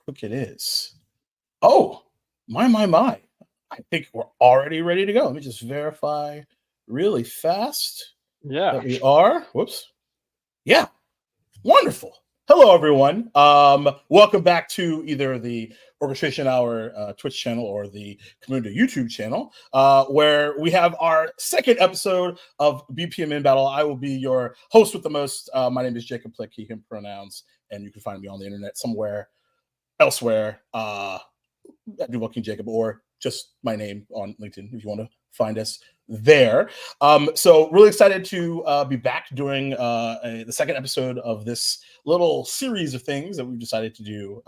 quick it is. Oh, my. I think we're already ready to go. Let me just verify really fast Yeah. that we are. Whoops. Yeah. Wonderful. Hello, everyone. Welcome back to either the Orchestration Hour Twitch channel or the Camunda YouTube channel, where we have our second episode of BPMN Battle. I will be your host with the most. My name is Jacob Plick, he, him pronouns, and you can find me on the internet somewhere elsewhere. At Duval King Jacob, or just my name on LinkedIn if you want to find us there. So really excited to be back doing the second episode of this little series of things that we've decided to do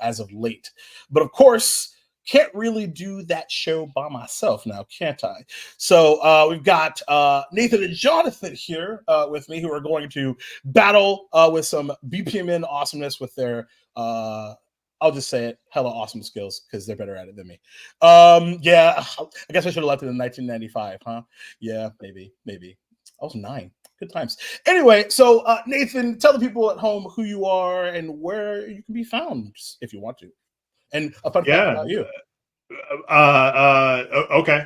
as of late. But of course, can't really do that show by myself now, can't I? So we've got Nathan and Jonathan here with me, who are going to battle with some BPMN awesomeness with their I'll just say it, hella awesome skills, because they're better at it than me. Yeah, I guess I should have left it in 1995, huh? Yeah, maybe. I was 9. Good times. Anyway, so Nathan, tell the people at home who you are and where you can be found if you want to. And a fun fact about you. Okay.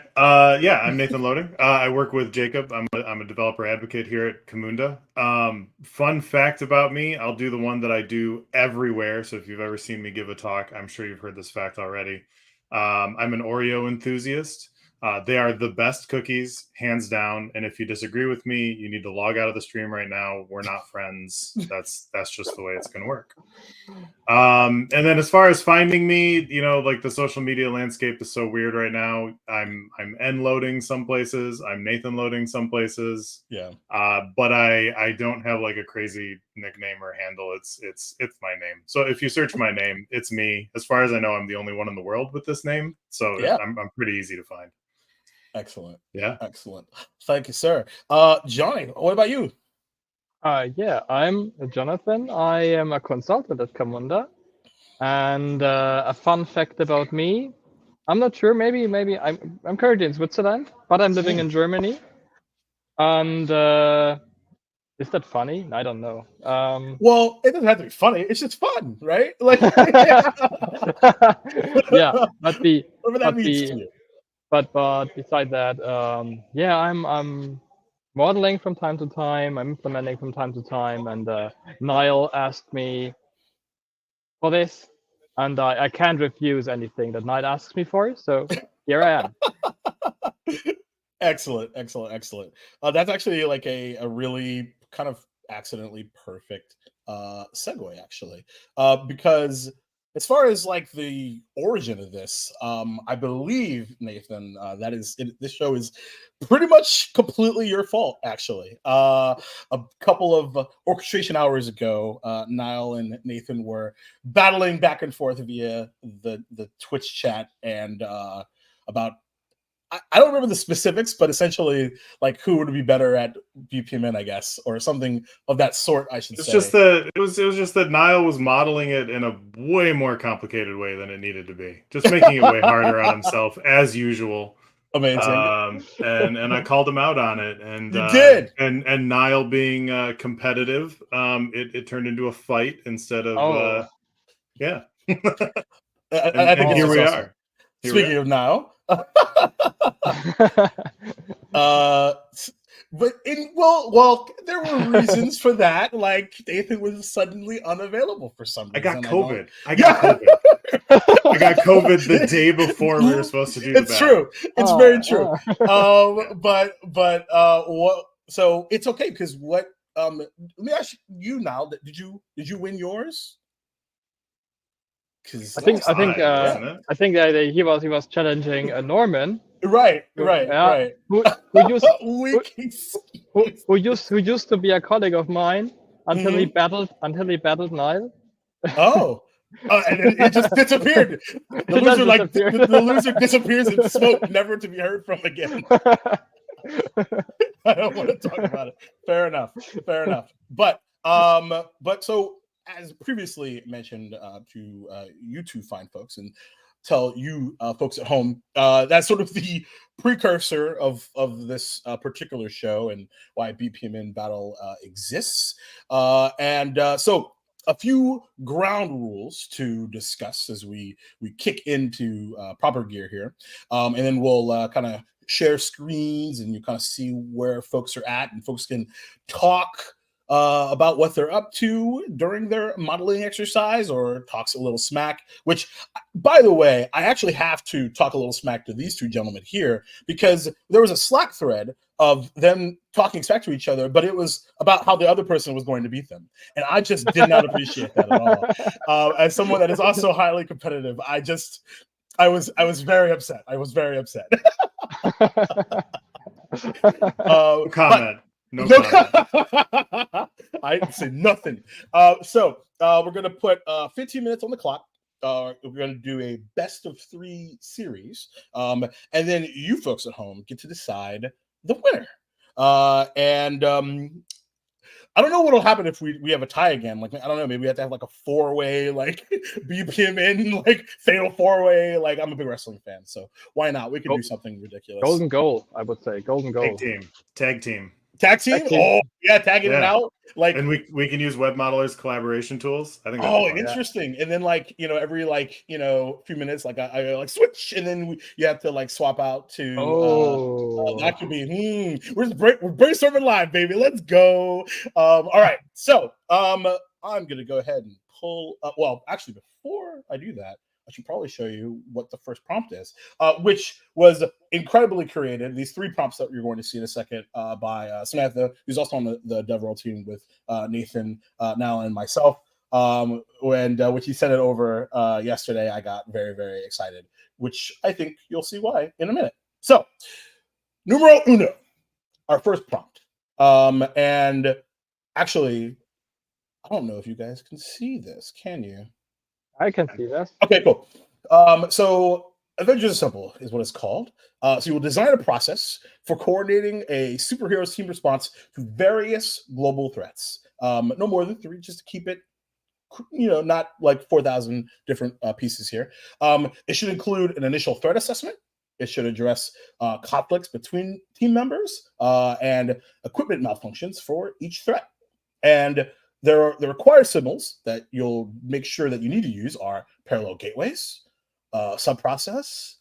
Yeah, I'm Nathan Loading. I work with Jacob. I'm a developer advocate here at Camunda. Fun fact about me, I'll do the one that I do everywhere. So if you've ever seen me give a talk, I'm sure you've heard this fact already. I'm an Oreo enthusiast. They are the best cookies, hands down. And if you disagree with me, you need to log out of the stream right now. We're not friends. That's just the way it's going to work. And then as far as finding me, like the social media landscape is so weird right now. I'm N loading some places. I'm Nathan loading some places. Yeah. But I don't have like a crazy nickname or handle. It's my name. So if you search my name, it's me. As far as I know, I'm the only one in the world with this name. So yeah. I'm pretty easy to find. Excellent. Yeah. Excellent. Thank you, sir. Johnny, what about you? Yeah, I'm Jonathan. I am a consultant at Camunda. And a fun fact about me, I'm not sure, maybe I'm currently in Switzerland, but I'm living in Germany. And is that funny? I don't know. Well, it doesn't have to be funny. It's just fun, right? Like, yeah, whatever that means to you. But beside that, yeah, I'm modeling from time to time. I'm implementing from time to time. And Niall asked me for this, and I can't refuse anything that Niall asks me for. So here I am. Excellent. That's actually like a really kind of accidentally perfect segue, actually, because as far as like the origin of this, I believe, Nathan, this show is pretty much completely your fault, actually. A couple of orchestration hours ago, Niall and Nathan were battling back and forth via the Twitch chat and about, I don't remember the specifics, but essentially, like, who would be better at BPMN, I guess, or something of that sort, I should say. It was just that Niall was modeling it in a way more complicated way than it needed to be, just making it way harder on himself as usual. Amazing. And I called him out on it, and you did. And Niall being competitive, it turned into a fight instead of yeah. and here we are. Speaking of Niall. But well, there were reasons for that. Like, Nathan was suddenly unavailable for some reason. I got COVID. I got COVID the day before we were supposed to do the battle. True. It's very true. But what? So it's okay, because what? Let me ask you now. Did you win yours? I think he was challenging Norman. Right. Who used to be a colleague of mine until he battled Niall. Oh. And it just disappeared. The loser disappears in smoke, never to be heard from again. I don't want to talk about it. Fair enough. But so, as previously mentioned to you two fine folks, and tell you folks at home, that's sort of the precursor of this particular show and why BPMN Battle exists. So a few ground rules to discuss as we kick into proper gear here, and then we'll kind of share screens and you kind of see where folks are at, and folks can talk about what they're up to during their modeling exercise, or talks a little smack, which, by the way, I actually have to talk a little smack to these two gentlemen here, because there was a Slack thread of them talking smack to each other, but it was about how the other person was going to beat them. And I just did not appreciate that at all. As someone that is also highly competitive, I was very upset. I was very upset. Comment. No No, comment. I didn't say nothing. So we're going to put 15 minutes on the clock. We're going to do a best of 3 series. And then you folks at home get to decide the winner. And I don't know what'll happen if we have a tie again. Like, I don't know, maybe we have to have like a 4-way, like BPMN, like fatal 4-way. Like, I'm a big wrestling fan, so why not? We can do something ridiculous. Golden goal, I would say. Golden goal. Tag team. Tag team? Oh, yeah, tagging it out. Like, and we can use web modelers collaboration tools. I think that'd be fun. Interesting. And then, like, every few minutes, like I like switch, and then you have to like swap out to that could be we're brainstorming live, baby. Let's go. All right. So I'm gonna go ahead and pull up. Well, actually, before I do that, I should probably show you what the first prompt is, which was incredibly created. These 3 prompts that you're going to see in a second by Samantha, who's also on the DevRel team with Nathan, now, and myself. And when she sent it over yesterday, I got very, very excited, which I think you'll see why in a minute. So, numero uno, our first prompt. And actually, I don't know if you guys can see this. Can you? I can see this. Okay, cool. So Avengers Assemble is what it's called. So you will design a process for coordinating a superheroes team response to various global threats. No more than 3, just to keep it, not like 4,000 different pieces here. It should include an initial threat assessment. It should address conflicts between team members and equipment malfunctions for each threat. And the required symbols that you'll make sure that you need to use are parallel gateways, subprocess,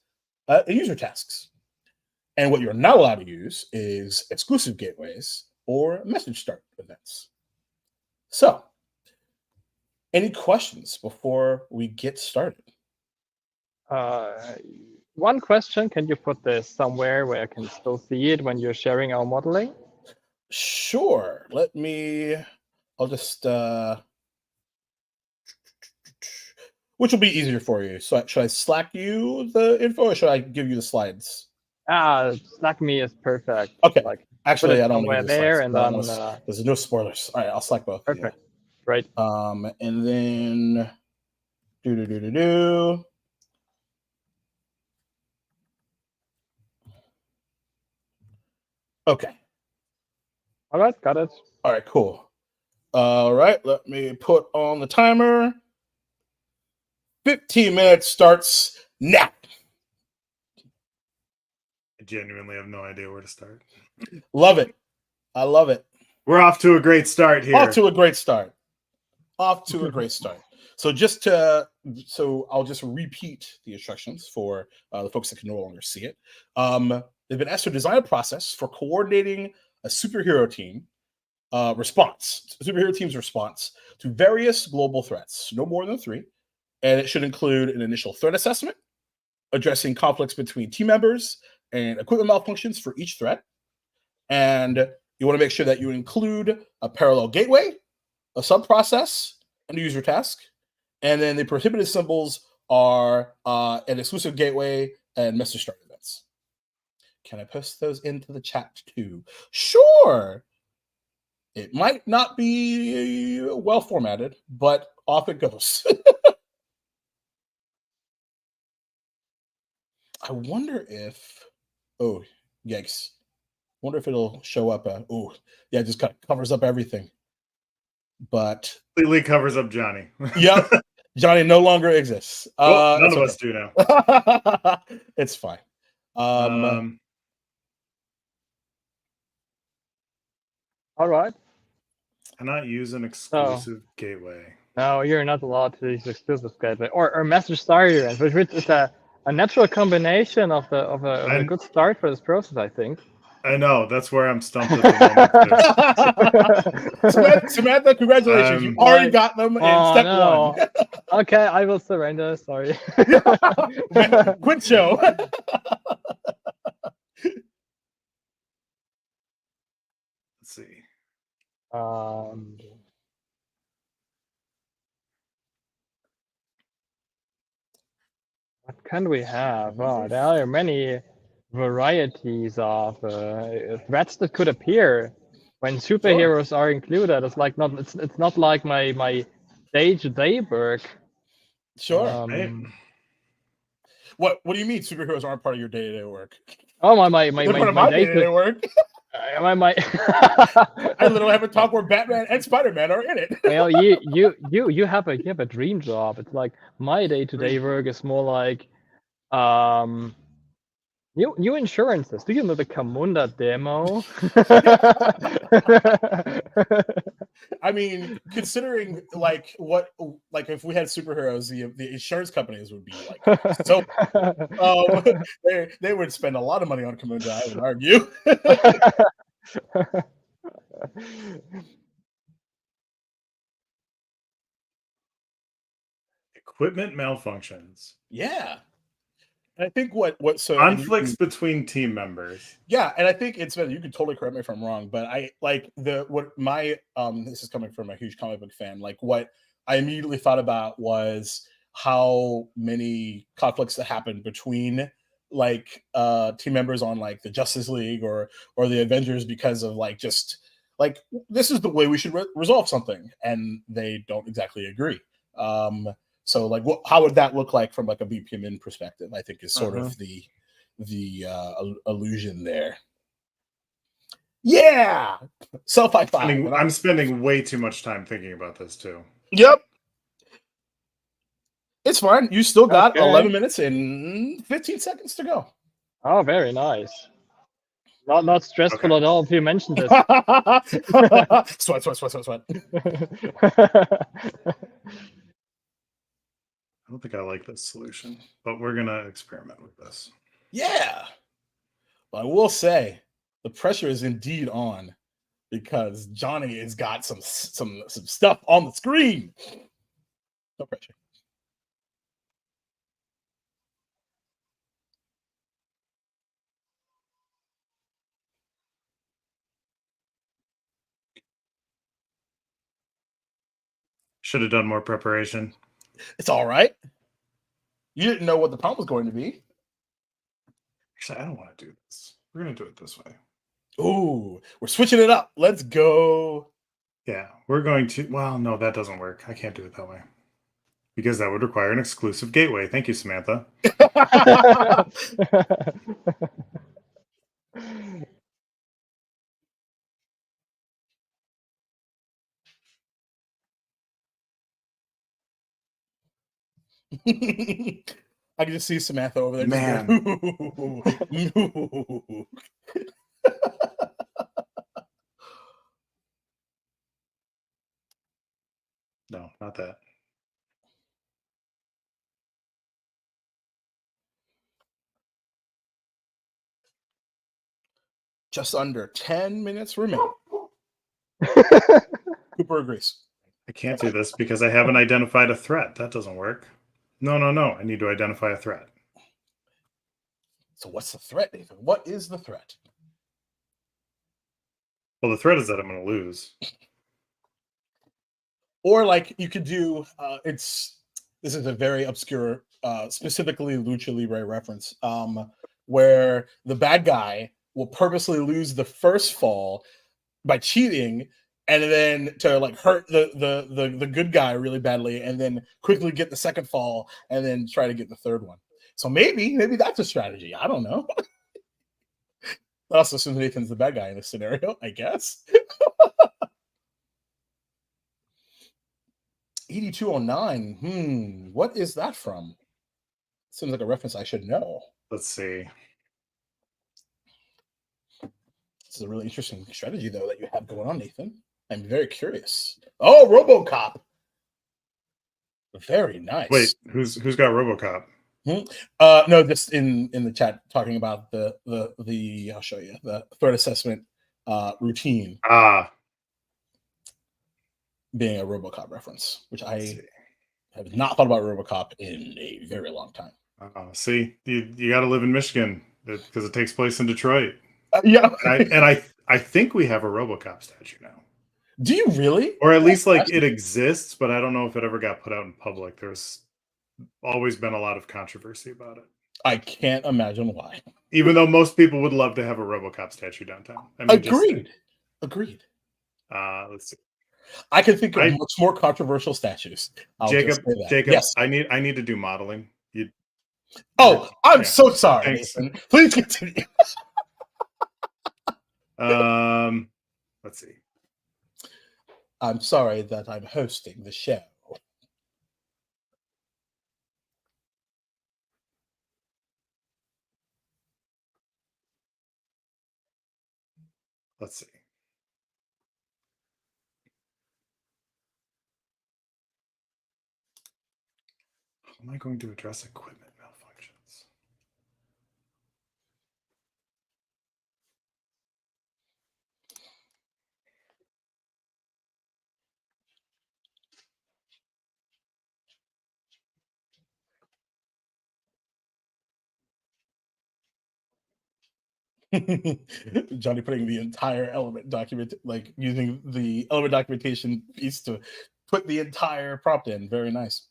and user tasks. And what you're not allowed to use is exclusive gateways or message start events. So, any questions before we get started? One question, can you put this somewhere where I can still see it when you're sharing our modeling? Sure. I'll just, which will be easier for you? So should I Slack you the info, or should I give you the slides? Slack me is perfect. Okay. Like, actually, I don't want know there, slides, and then there's no spoilers. All right, I'll Slack both. Perfect. Right. And then Okay. All right, got it. All right, cool. All right, let me put on the timer. 15 minutes starts now. I genuinely have no idea where to start. Love it. I love it. We're off to a great start here. Off to a great start. So I'll just repeat the instructions for the folks that can no longer see it. They've been asked to design a process for coordinating a superhero team's response to various global threats, no more than 3. And it should include an initial threat assessment, addressing conflicts between team members and equipment malfunctions for each threat. And you want to make sure that you include a parallel gateway, a subprocess, and a user task. And then the prohibited symbols are an exclusive gateway and message start events. Can I post those into the chat too? Sure. It might not be well formatted, but off it goes. I wonder if, oh, yikes. Wonder if it'll show up. It just kind of covers up everything. But completely covers up Johnny. Yep. Johnny no longer exists. None of us do now. It's fine. All right. Cannot use an exclusive gateway. No, you're not allowed to use exclusive gateway or message starter, which is a natural combination of a good start for this process, I think. I know, that's where I'm stumped at the moment. Samantha, congratulations! You already got them in step one. Okay, I will surrender. Sorry. Quit show. Let's see. What can we have? Oh, there are many varieties of threats that could appear when superheroes are included. It's like not. It's not like my day-to-day work. Sure. What do you mean superheroes aren't part of your day-to-day work? Oh my day-to-day work. I literally have a talk where Batman and Spider-Man are in it. Well, you have a dream job. It's like my day-to-day work is more like new insurances. Do you know the Camunda demo? I mean, considering like if we had superheroes, the insurance companies would be like so. They would spend a lot of money on Camunda, I would argue. Equipment malfunctions. Yeah. And I think so conflicts between team members. Yeah, and I think it's you can totally correct me if I'm wrong, but I like this is coming from a huge comic book fan. Like what I immediately thought about was how many conflicts that happen between like team members on like the Justice League or the Avengers because of like just like this is the way we should resolve something, and they don't exactly agree. So like how would that look like from like a BPMN perspective, I think is sort of the illusion there. Yeah. Self-high five. I'm spending way too much time thinking about this too. Yep. It's fine. You still got 11 minutes and 15 seconds to go. Oh, very nice. Not stressful at all if you mentioned this. Sweat. I don't think I like this solution, but we're going to experiment with this. Yeah. But I will say the pressure is indeed on because Johnny has got some stuff on the screen. No pressure. Should have done more preparation. It's all right. You didn't know what the prompt was going to be. Actually, I don't want to do this. We're going to do it this way. Ooh, we're switching it up. Let's go. Yeah, we're going to... Well, no, that doesn't work. I can't do it that way. Because that would require an exclusive gateway. Thank you, Samantha. I can just see Samantha over there. Man. No, not that. Just under 10 minutes remaining. Cooper agrees. I can't do this because I haven't identified a threat. That doesn't work. No. I need to identify a threat. So what's the threat, Nathan? What is the threat? Well, the threat is that I'm going to lose. Or like you could do, this is a very obscure, specifically Lucha Libre reference, where the bad guy will purposely lose the first fall by cheating, and then to like hurt the good guy really badly, and then quickly get the second fall, and then try to get the third one. So maybe that's a strategy. I don't know. That also assumes Nathan's the bad guy in this scenario, I guess. 8209. What is that from? Seems like a reference I should know. Let's see. This is a really interesting strategy, though, that you have going on, Nathan. I'm very curious. Oh, RoboCop. Very nice. Wait, who's got RoboCop? No, just in the chat talking about the I'll show you the threat assessment routine being a RoboCop reference, which I have not thought about RoboCop in a very long time. See, you got to live in Michigan because it takes place in Detroit. Yeah, and I think we have a RoboCop statue now. Do you really? Or at least like it exists, but I don't know if it ever got put out in public. There's always been a lot of controversy about it. I can't imagine why. Even though most people would love to have a RoboCop statue downtown. I mean, Agreed. Let's see. I can think of much more controversial statues. Jacob, yes. I need to do modeling. I'm so sorry, Nathan. Please continue. Let's see. I'm sorry that I'm hosting the show. Let's see. How am I going to address equipment malfunctions? Johnny putting the entire element document, like using the element documentation piece to put the entire prompt in. Very nice.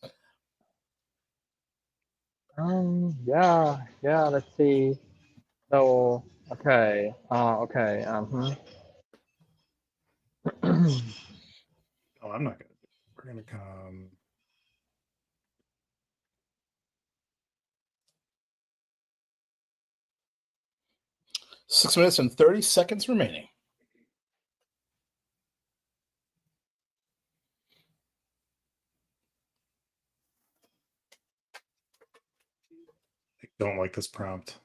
Yeah, let's see. So, okay. Okay. Oh, I'm not gonna. We're gonna come. Six minutes and 30 seconds remaining. I don't like this prompt.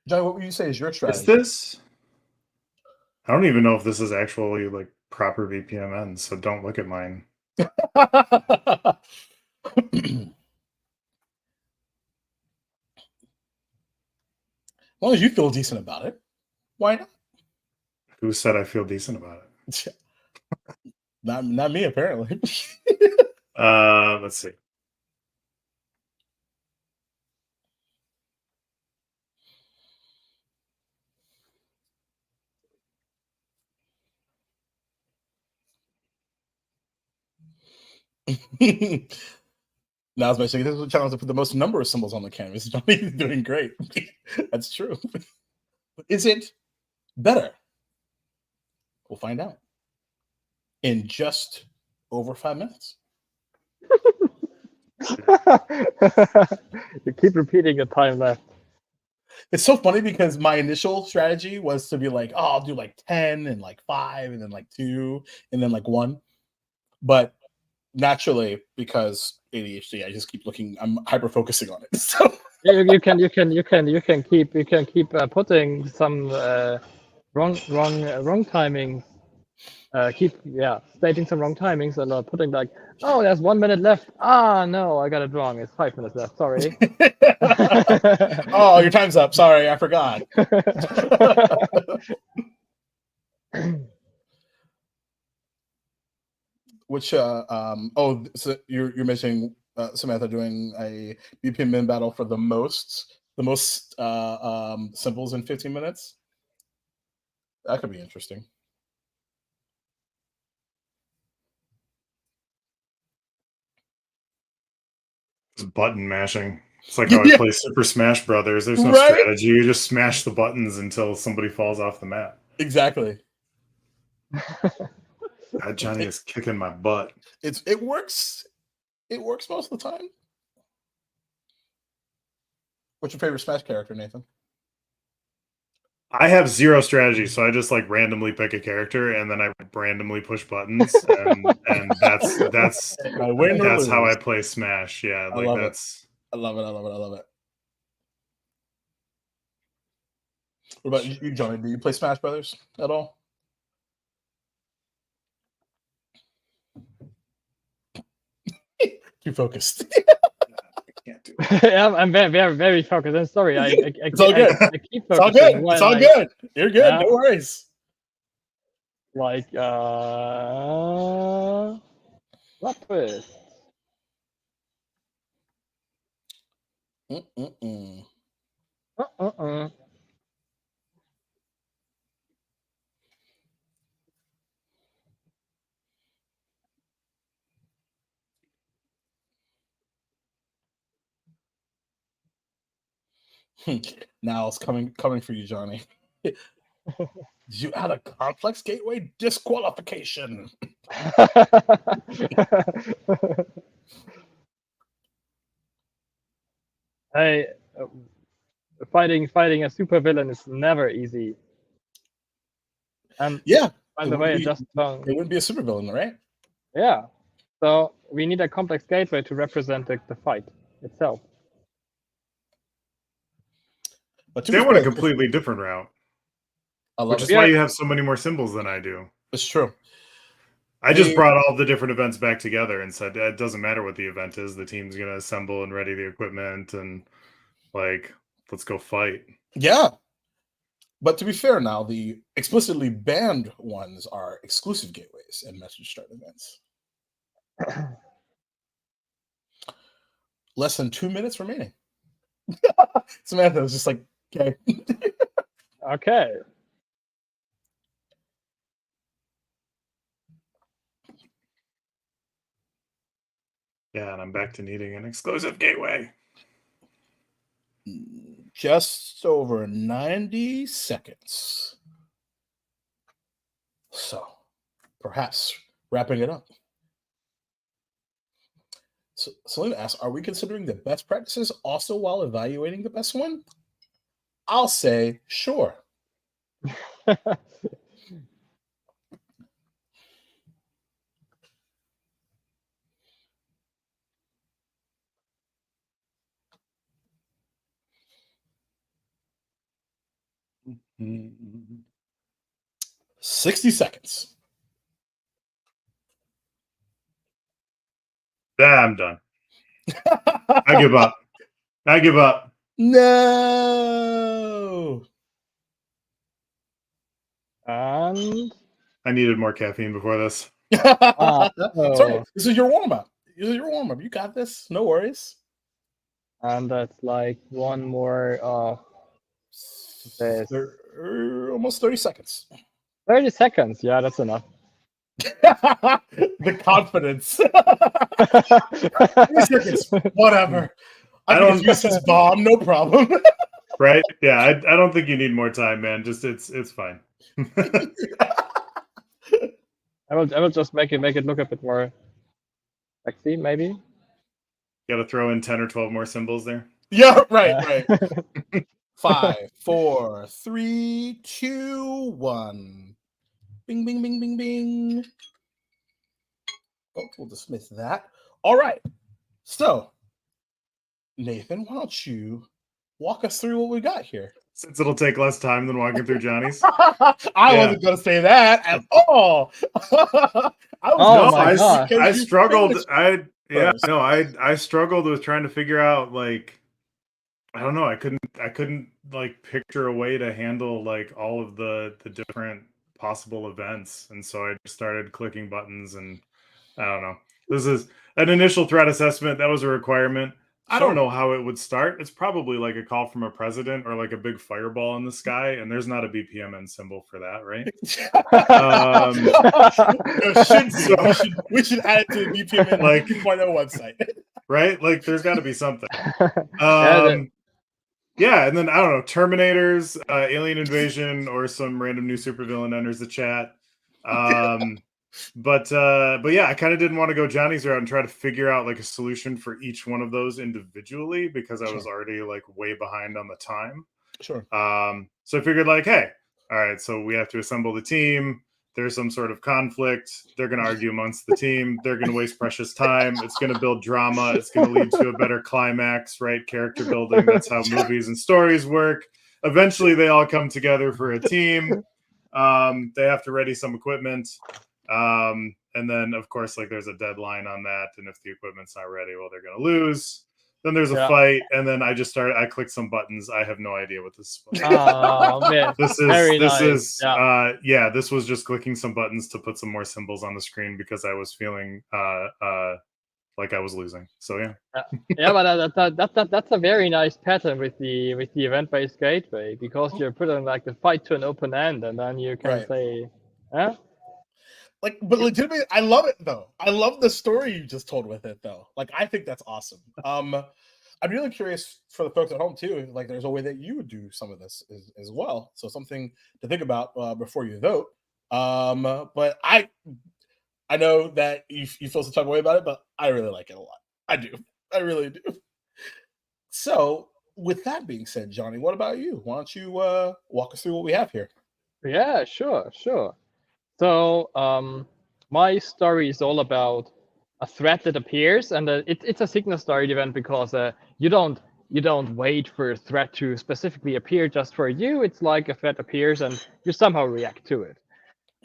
Johnny, what would you say is your strategy? Is this? I don't even know if this is actually like proper BPMN, so don't look at mine. As long as you feel decent about it, why not? Who said I feel decent about it? Not me, apparently. Let's see. Now, as I say, this is a challenge to put the most number of symbols on the canvas. Johnny's doing great. That's true. Is it better? We'll find out in just over 5 minutes. You keep repeating the time left. It's so funny because my initial strategy was to be like, oh, I'll do like 10 and like 5 and then like 2 and then like 1. But naturally, because ADHD, I just keep looking. I'm hyper focusing on it. So you can keep putting some wrong timing. Keep stating some wrong timings and putting like, oh, there's 1 minute left. No, I got it wrong. It's 5 minutes left. Sorry. Oh, your time's up. Sorry, I forgot. Which so you're mentioning Samantha doing a BPMN battle for the most symbols in 15 minutes. That could be interesting. It's button mashing. It's like how I play Super Smash Brothers. There's no strategy. You just smash the buttons until somebody falls off the map. Exactly. Johnny is kicking my butt. It works. It works most of the time. What's your favorite Smash character, Nathan? I have zero strategy, so I just like randomly pick a character and then I randomly push buttons, and that's how I play Smash. Yeah, I love it. What about you, Johnny? Do you play Smash Brothers at all? Too focused. Can't do Yeah, I'm very, very, very focused. I'm sorry. It's all good. I keep It's all focusing. good. It's all good. You're good. Yeah. No worries. Like, what twist? Mm-mm-mm. Now it's coming for you, Johnny. Did you add a complex gateway? Disqualification. Hey, fighting a supervillain is never easy. And Yeah. by the way, I just found. It wouldn't be a supervillain, right? Yeah. So we need a complex gateway to represent the fight itself. But They went a completely different route. Which is why you have so many more symbols than I do. It's true. I just brought all the different events back together and said it doesn't matter what the event is. The team's going to assemble and ready the equipment and let's go fight. Yeah. But to be fair now, the explicitly banned ones are exclusive gateways and message start events. Less than 2 minutes remaining. Samantha was just like, okay. Okay. Yeah, and I'm back to needing an exclusive gateway. Just over 90 seconds. So, perhaps wrapping it up. So let me ask, are we considering the best practices also while evaluating the best one? I'll say, sure. Mm-hmm. 60 seconds. I'm done. I give up. I give up. No. And I needed more caffeine before this. Sorry, this is your warm-up. You got this. No worries. And that's like one more almost 30 seconds. 30 seconds. Yeah, that's enough. The confidence. 30 seconds. Whatever. I don't use this bomb. No problem. Right? Yeah, I don't think you need more time, man. Just it's fine. I will just make it look a bit more sexy, maybe. Got to throw in 10 or 12 more symbols there. Yeah, right. 5, 4, 3, 2, 1. Bing, bing, bing, bing, bing. Oh, we'll dismiss that. All right. So, Nathan, why don't you walk us through what we got here? Since it'll take less time than walking through Johnny's. I wasn't going to say that at all. I struggled. I struggled with trying to figure out, like, I don't know. I couldn't like picture a way to handle like all of the different possible events. And so I just started clicking buttons, and I don't know. This is an initial threat assessment. That was a requirement. I don't know how it would start. It's probably like a call from a president or like a big fireball in the sky, and there's not a BPMN symbol for that, right? We should add it to the BPMN like 2.0 website. Right? Like there's got to be something. Yeah, and then I don't know, Terminators, alien invasion, or some random new supervillain enters the chat. But yeah, I kind of didn't want to go Johnny's route and try to figure out like a solution for each one of those individually, because I was already like way behind on the time. Sure. So I figured like, hey, all right, so we have to assemble the team. There's some sort of conflict. They're going to argue amongst the team. They're going to waste precious time. It's going to build drama. It's going to lead to a better climax, right? Character building. That's how movies and stories work. eventually they all come together for a team. They have to ready some equipment. And then of course, like there's a deadline on that. And if the equipment's not ready, well, they're going to lose. Then there's a fight. And then I clicked some buttons. I have no idea what this is. Oh, man. This was just clicking some buttons to put some more symbols on the screen because I was feeling, like I was losing. So but that's a very nice pattern with the event-based gateway, because you're putting like the fight to an open end, and then you can say, like, but legitimately, I love it though. I love the story you just told with it though. Like, I think that's awesome. I'm really curious for the folks at home too. Like, there's a way that you would do some of this as well. So something to think about before you vote. But I know that you feel some type of way about it, but I really like it a lot. I do. I really do. So, with that being said, Johnny, what about you? Why don't you walk us through what we have here? Yeah, sure. So, my story is all about a threat that appears, and it's a signal started event because you don't wait for a threat to specifically appear just for you. It's like a threat appears, and you somehow react to it.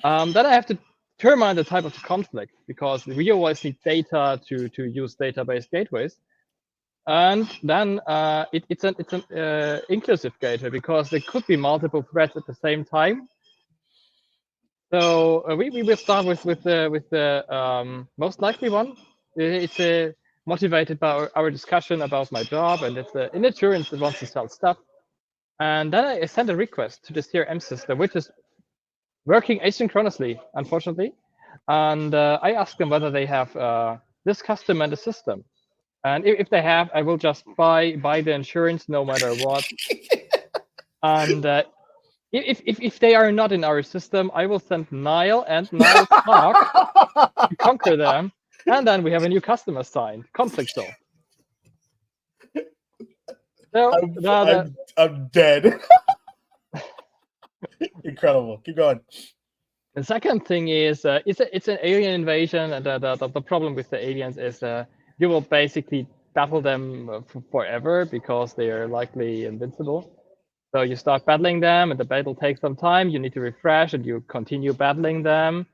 Then I have to determine the type of the conflict, because we always need data to use database gateways. And then it's an inclusive gateway, because there could be multiple threads at the same time. So we will start with the most likely one. It's motivated by our discussion about my job, and it's an insurance that wants to sell stuff. And then I send a request to the CRM system, which is working asynchronously, unfortunately. And I ask them whether they have this customer in the system. And if they have, I will just buy the insurance no matter what. And if they are not in our system, I will send Niall and Niall Talk to conquer them. And then we have a new customer signed. Conflict solved. So, I'm dead. Incredible. Keep going. The second thing is it's an alien invasion, and the problem with the aliens is you will basically battle them forever, because they are likely invincible. So you start battling them, and the battle takes some time. You need to refresh, and you continue battling them.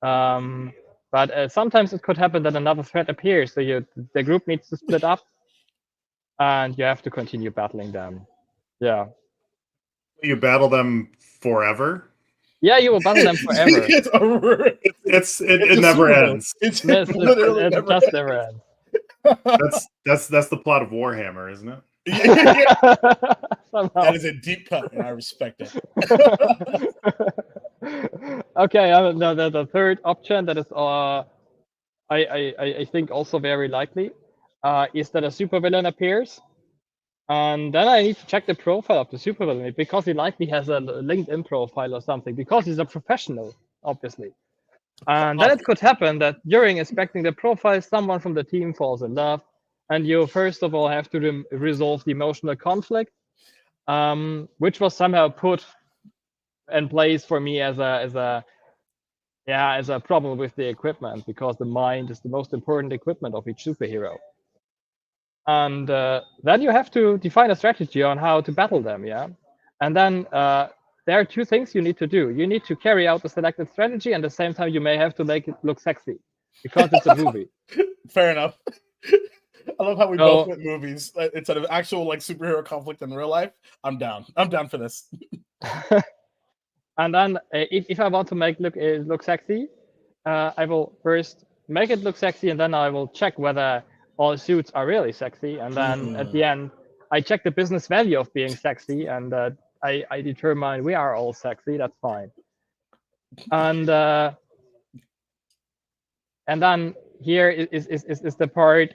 But sometimes it could happen that another threat appears, so the group needs to split up, and you have to continue battling them. Yeah. You battle them forever? Yeah, you will battle them forever. It never ends. It literally just never ends. That's the plot of Warhammer, isn't it? That is a deep cut, and I respect it. Okay, the third option that is I think also very likely is that a supervillain appears. And then I need to check the profile of the supervillain, because he likely has a LinkedIn profile or something, because he's a professional, obviously. And then it could happen that during inspecting the profile, someone from the team falls in love, and you first of all have to resolve the emotional conflict, which was somehow put in place for me as a problem with the equipment, because the mind is the most important equipment of each superhero. And then you have to define a strategy on how to battle them, yeah? And then there are two things you need to do. You need to carry out the selected strategy, and at the same time, you may have to make it look sexy, because it's a movie. Fair enough. I love how we both went movies. Instead of actual like superhero conflict in real life, I'm down. I'm down for this. And then if I want to make it look sexy, I will first make it look sexy, and then I will check whether all suits are really sexy, and then at the end I check the business value of being sexy, and I determine we are all sexy. That's fine. And then here is the part,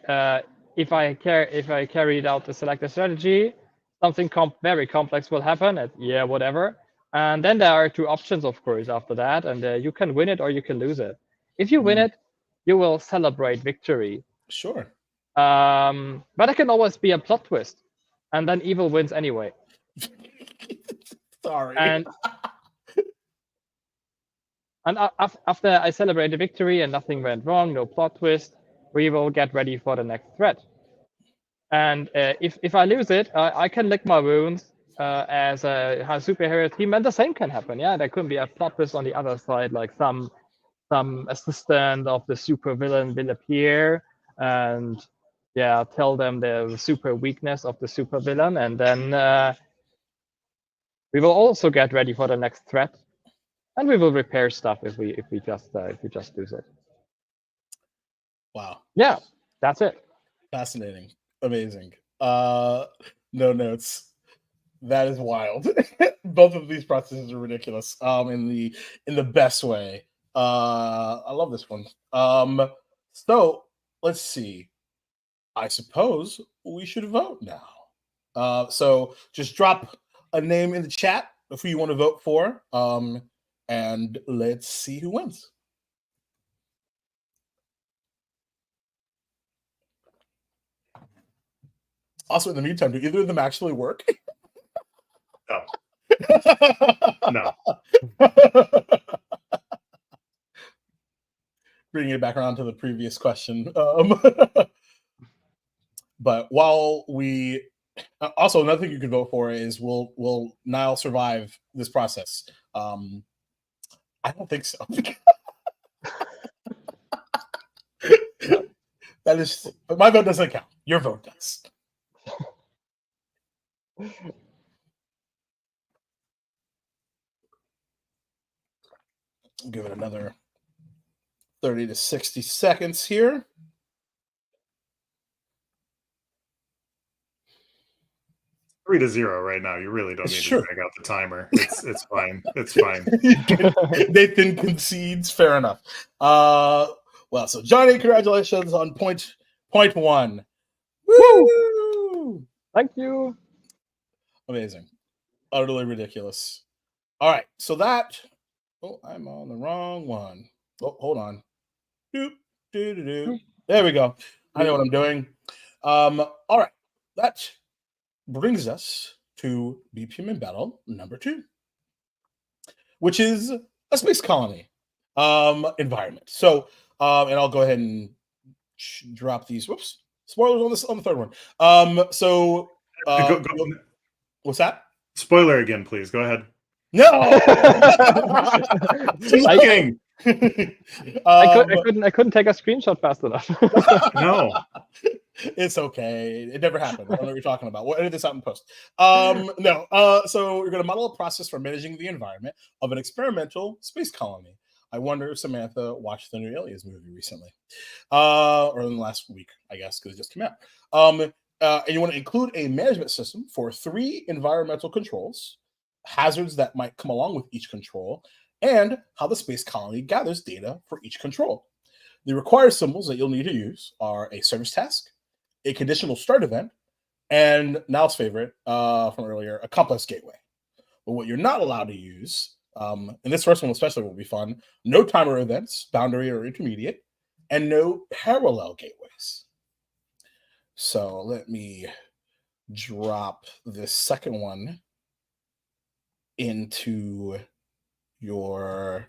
if I carried out the selected strategy, something very complex will happen. Whatever. And then there are two options, of course, after that, and you can win it or you can lose it. If you win it, you will celebrate victory. Sure. But it can always be a plot twist, and then evil wins anyway. Sorry. And after I celebrate the victory and nothing went wrong, no plot twist, we will get ready for the next threat. And if I lose it, I can lick my wounds, as a superhero team, and the same can happen. Yeah, there could be a plot twist on the other side, like some assistant of the supervillain will appear and tell them the super weakness of the supervillain, and then we will also get ready for the next threat, and we will repair stuff if we just do it. Wow. Yeah, that's it. Fascinating. Amazing. No notes. That is wild. Both of these processes are ridiculous. In the best way. I love this one. So let's see. I suppose we should vote now. So just drop a name in the chat of who you want to vote for. And let's see who wins. Also, in the meantime, do either of them actually work? No. Bringing it back around to the previous question. But while we also, another thing you could vote for is will Niall survive this process? I don't think so. That is, but my vote doesn't count. Your vote does. Give it another 30 to 60 seconds here. Three to 0 right now. You really don't need Sure. to take out the timer. It's fine. It's fine. Nathan concedes. Fair enough. Well, so Johnny, congratulations on point one. Woo! Thank you. Amazing. Utterly ridiculous. All right. So that. Oh, I'm on the wrong one. Oh, hold on. Doop, doo, doo, doo. There we go. I know what I'm doing. All right. That brings us to BPMN battle number 2, which is a space colony environment. So, and I'll go ahead and drop these. Whoops, spoilers on the third one. What's that? Spoiler again, please. Go ahead. No. Just kidding. I couldn't take a screenshot fast enough. No. It's okay. It never happened. I don't know what you're talking about. We'll edit this out in post. No. So we're going to model a process for managing the environment of an experimental space colony. I wonder if Samantha watched the new Aliens movie recently, or in the last week, I guess, because it just came out. And you want to include a management system for 3 environmental controls, hazards that might come along with each control, and how the space colony gathers data for each control. The required symbols that you'll need to use are a service task, a conditional start event, and Niall's favorite from earlier, a complex gateway. But what you're not allowed to use, and this first one especially will be fun, no timer events, boundary or intermediate, and no parallel gateways. So let me drop this second one into your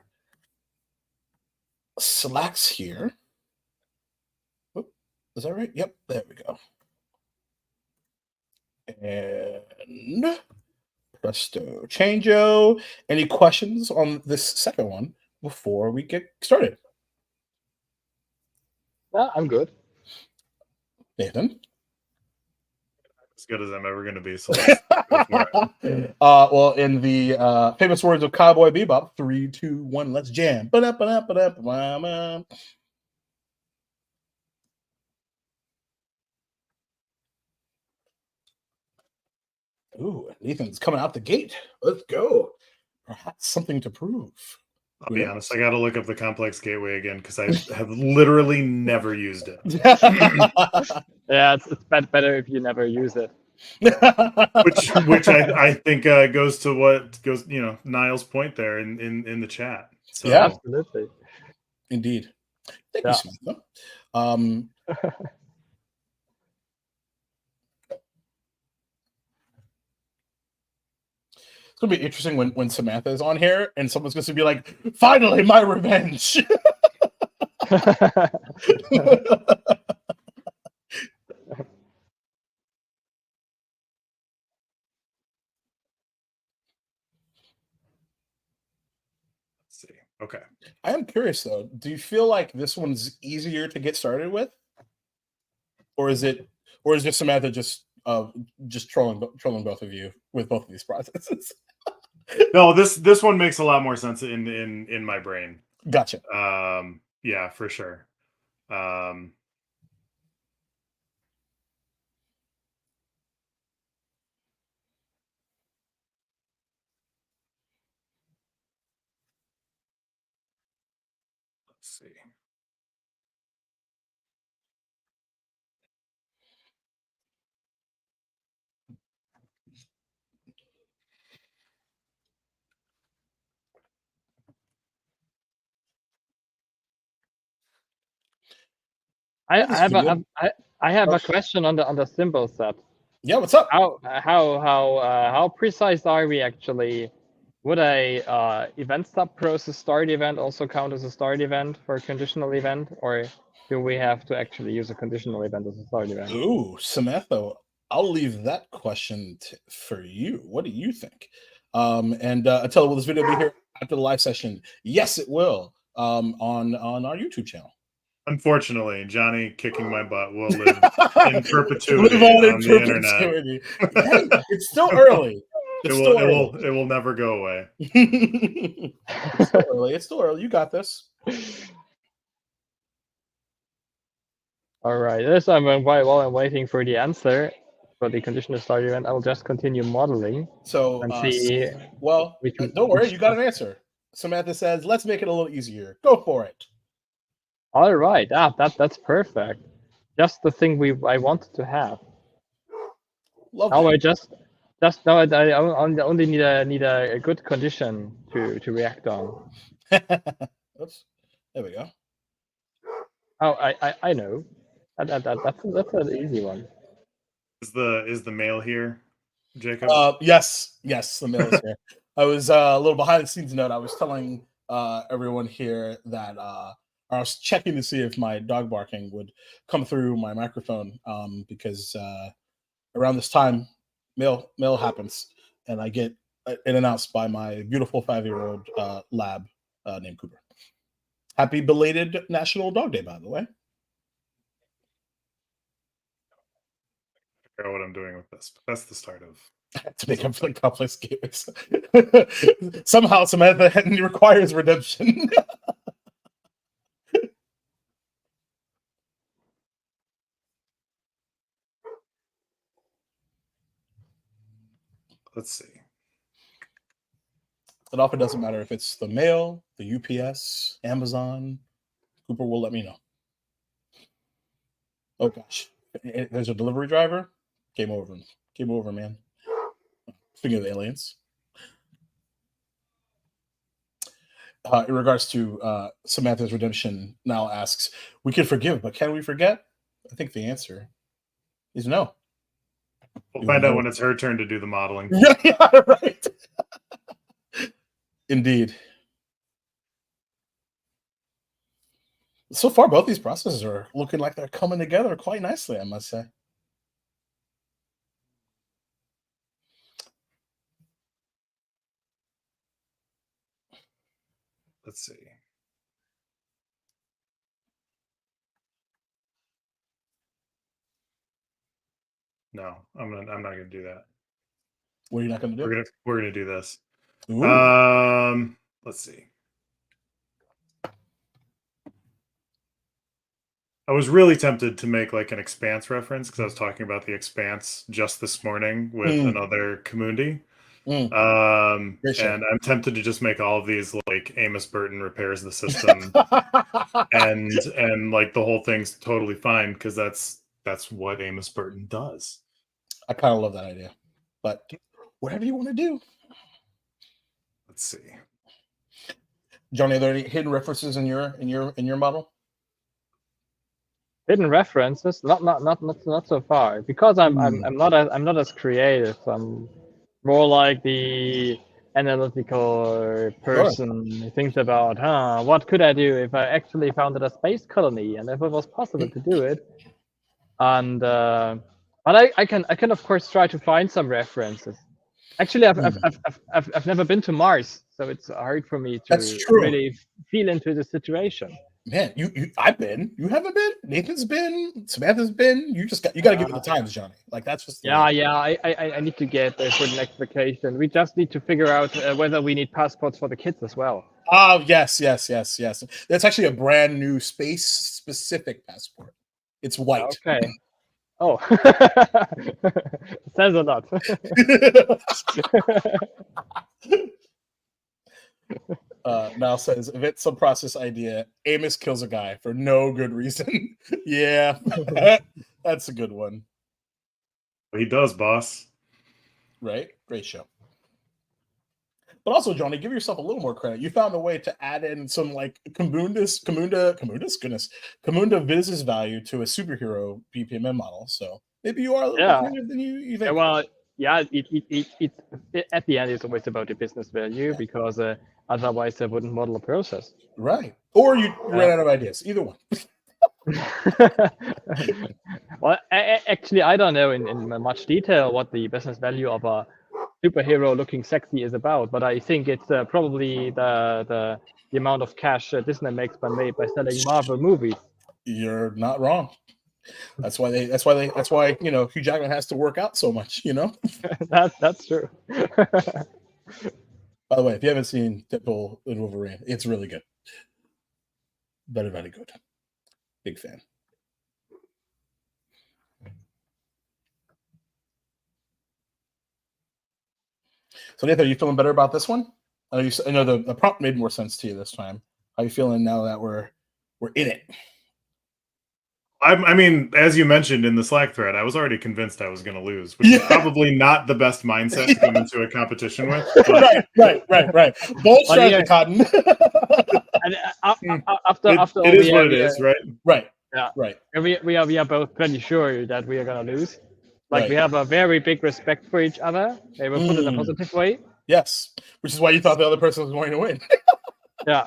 Slacks here. Oop, is that right? Yep, there we go. And presto changeo. Any questions on this second one before we get started? Yeah, I'm good. Nathan? As good as I'm ever going to be. So let's go for it. Well, in the famous words of Cowboy Bebop, 3, 2, 1, let's jam. Ba-da-ba-da-ba-da-ba-da. Ooh, Nathan's coming out the gate. Let's go. Perhaps something to prove. I'll be honest. I got to look up the complex gateway again because I have literally never used it. Yeah, it's better if you never use it. which I think goes to what goes, Niall's point there in the chat. So. Yeah, absolutely. Indeed. Thank you, Samantha. It's gonna be interesting when Samantha is on here and someone's going to be like, "Finally, my revenge." Okay. I am curious though. Do you feel like this one's easier to get started with, or is Samantha just trolling both of you with both of these processes? No, this one makes a lot more sense in my brain. Gotcha. Yeah, for sure. Let's see. I This have video. I have a question on the symbol set. Yeah, what's up? How precise are we actually? Would a event stop process start event also count as a start event for a conditional event, or do we have to actually use a conditional event as a start event? Ooh, Samantha, I'll leave that question for you. What do you think? And Attila, will this video be here after the live session? Yes, it will. On our YouTube channel. Unfortunately, Johnny kicking my butt will live in perpetuity Live on in on the internet. perpetuity. Hey, it's still early. It will never go away. It's still early. It's still early. You got this. All right. This time, while I'm waiting for the answer for the conditional start event, I will just continue modeling So, and see. well, don't worry. You got an answer. Samantha says, "Let's make it a little easier. Go for it." All right. That's perfect. Just the thing I wanted to have. Lovely. Now I just now I only need a good condition to react on. Oops. There we go. Oh, I know. That's an easy one. Is the mail here, Jacob? Yes, the mail is here. I was a little behind the scenes note. I was telling everyone here that I was checking to see if my dog barking would come through my microphone because around this time mail happens and I get announced by my beautiful 5-year-old lab named Cooper. Happy belated National Dog Day, by the way. I figure out what I'm doing with this, but that's the start of. To make up for the complex games. Somehow Samantha requires redemption. Let's see. It often doesn't matter if it's the mail, the UPS, Amazon. Cooper will let me know. Oh gosh, there's a delivery driver. Game over, man. Speaking of aliens, in regards to Samantha's redemption, now asks, "We can forgive, but can we forget?" I think the answer is no. We'll find out when it's her turn to do the modeling. Yeah, right. Indeed. So far, both these processes are looking like they're coming together quite nicely, I must say. Let's see. No, I'm not gonna do that. What are you not gonna do? We're gonna do this. Ooh. Let's see. I was really tempted to make like an Expanse reference because I was talking about the Expanse just this morning with another Camundi. And I'm tempted to just make all of these like Amos Burton repairs the system and like the whole thing's totally fine because that's what Amos Burton does. I kind of love that idea, but whatever you want to do. Let's see. Johnny, are there any hidden references in your model? Hidden references? Not so far, because I'm not as creative. I'm more like the analytical person who thinks about, what could I do if I actually founded a space colony and if it was possible to do it. And but I can of course try to find some references. Actually, I've never been to Mars, so it's hard for me to That's true. really feel into the situation. Man, I've been. You haven't been. Nathan's been. Samantha's been. You got to give it the times, Johnny. Like that's just the way. I need to get there for the next vacation. We just need to figure out whether we need passports for the kids as well. Oh yes. That's actually a brand new space-specific passport. It's white. Okay. Oh, says a lot. Now says event subprocess idea. Amos kills a guy for no good reason. Yeah, that's a good one. He does, boss. Right? Great show. But also, Johnny, give yourself a little more credit. You found a way to add in some like Camunda business value to a superhero BPMN model. So maybe you are a little more creative than you think. Well, yeah, it at the end it's always about the business value because otherwise I wouldn't model a process. Right. Or you ran out of ideas. Either one. Well, actually, I don't know in much detail what the business value of a superhero looking sexy is about, but I think it's probably the amount of cash Disney makes by selling Marvel movies. You're not wrong. That's why Hugh Jackman has to work out so much. That's true. By the way, if you haven't seen Deadpool and Wolverine, it's really good. Very, very good. Big fan. So Nathan, are you feeling better about this one? I know the prompt made more sense to you this time. How are you feeling now that we're in it? I mean, as you mentioned in the Slack thread, I was already convinced I was going to lose, which is probably not the best mindset to come into a competition with. But... Right. Bold strategy, Cotton. After it is what it is, right? Right. Yeah. Right. We are both pretty sure that we are going to lose. Like we have a very big respect for each other. They will put it in a positive way. Yes, which is why you thought the other person was going to win. Yeah.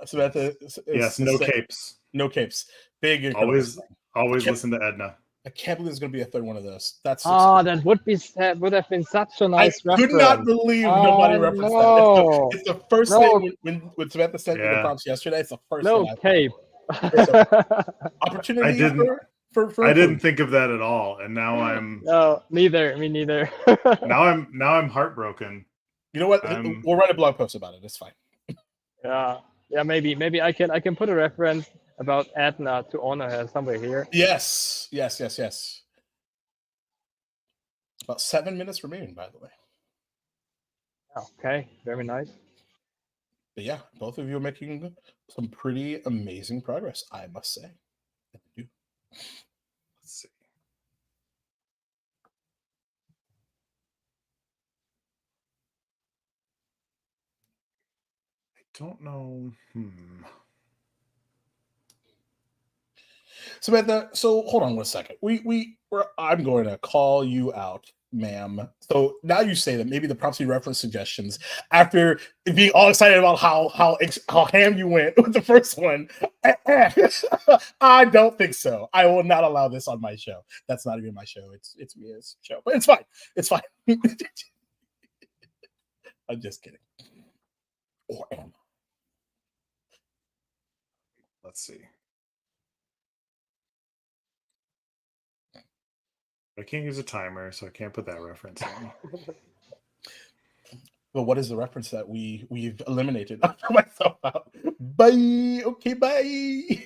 Samantha. Yes. No capes. No capes. Big. Always listen to Edna. I can't believe there's going to be a third one of those. That's that would have been such a nice reference. I could not believe nobody referenced that. It's the first thing when Samantha sent me the prompts yesterday. It's the first thing. No cape. Opportunity for I didn't think of that at all, and now I'm. No, neither. Me neither. now I'm heartbroken. You know what? We'll write a blog post about it. It's fine. Yeah. Maybe I can put a reference about Edna to honor her somewhere here. Yes. About 7 minutes remaining, by the way. Okay, very nice. But yeah, both of you are making some pretty amazing progress, I must say. Let's see. I don't know. Samantha, so hold on one second. I'm going to call you out, ma'am. So now you say that maybe the prompts you reference suggestions after being all excited about how ham you went with the first one. I don't think so. I will not allow this on my show. That's not even my show. It's Mia's show, but it's fine. It's fine. I'm just kidding. Or am I? Let's see. I can't use a timer, so I can't put that reference in. But what is the reference that we've eliminated? I'll put myself out. Bye. Okay, bye.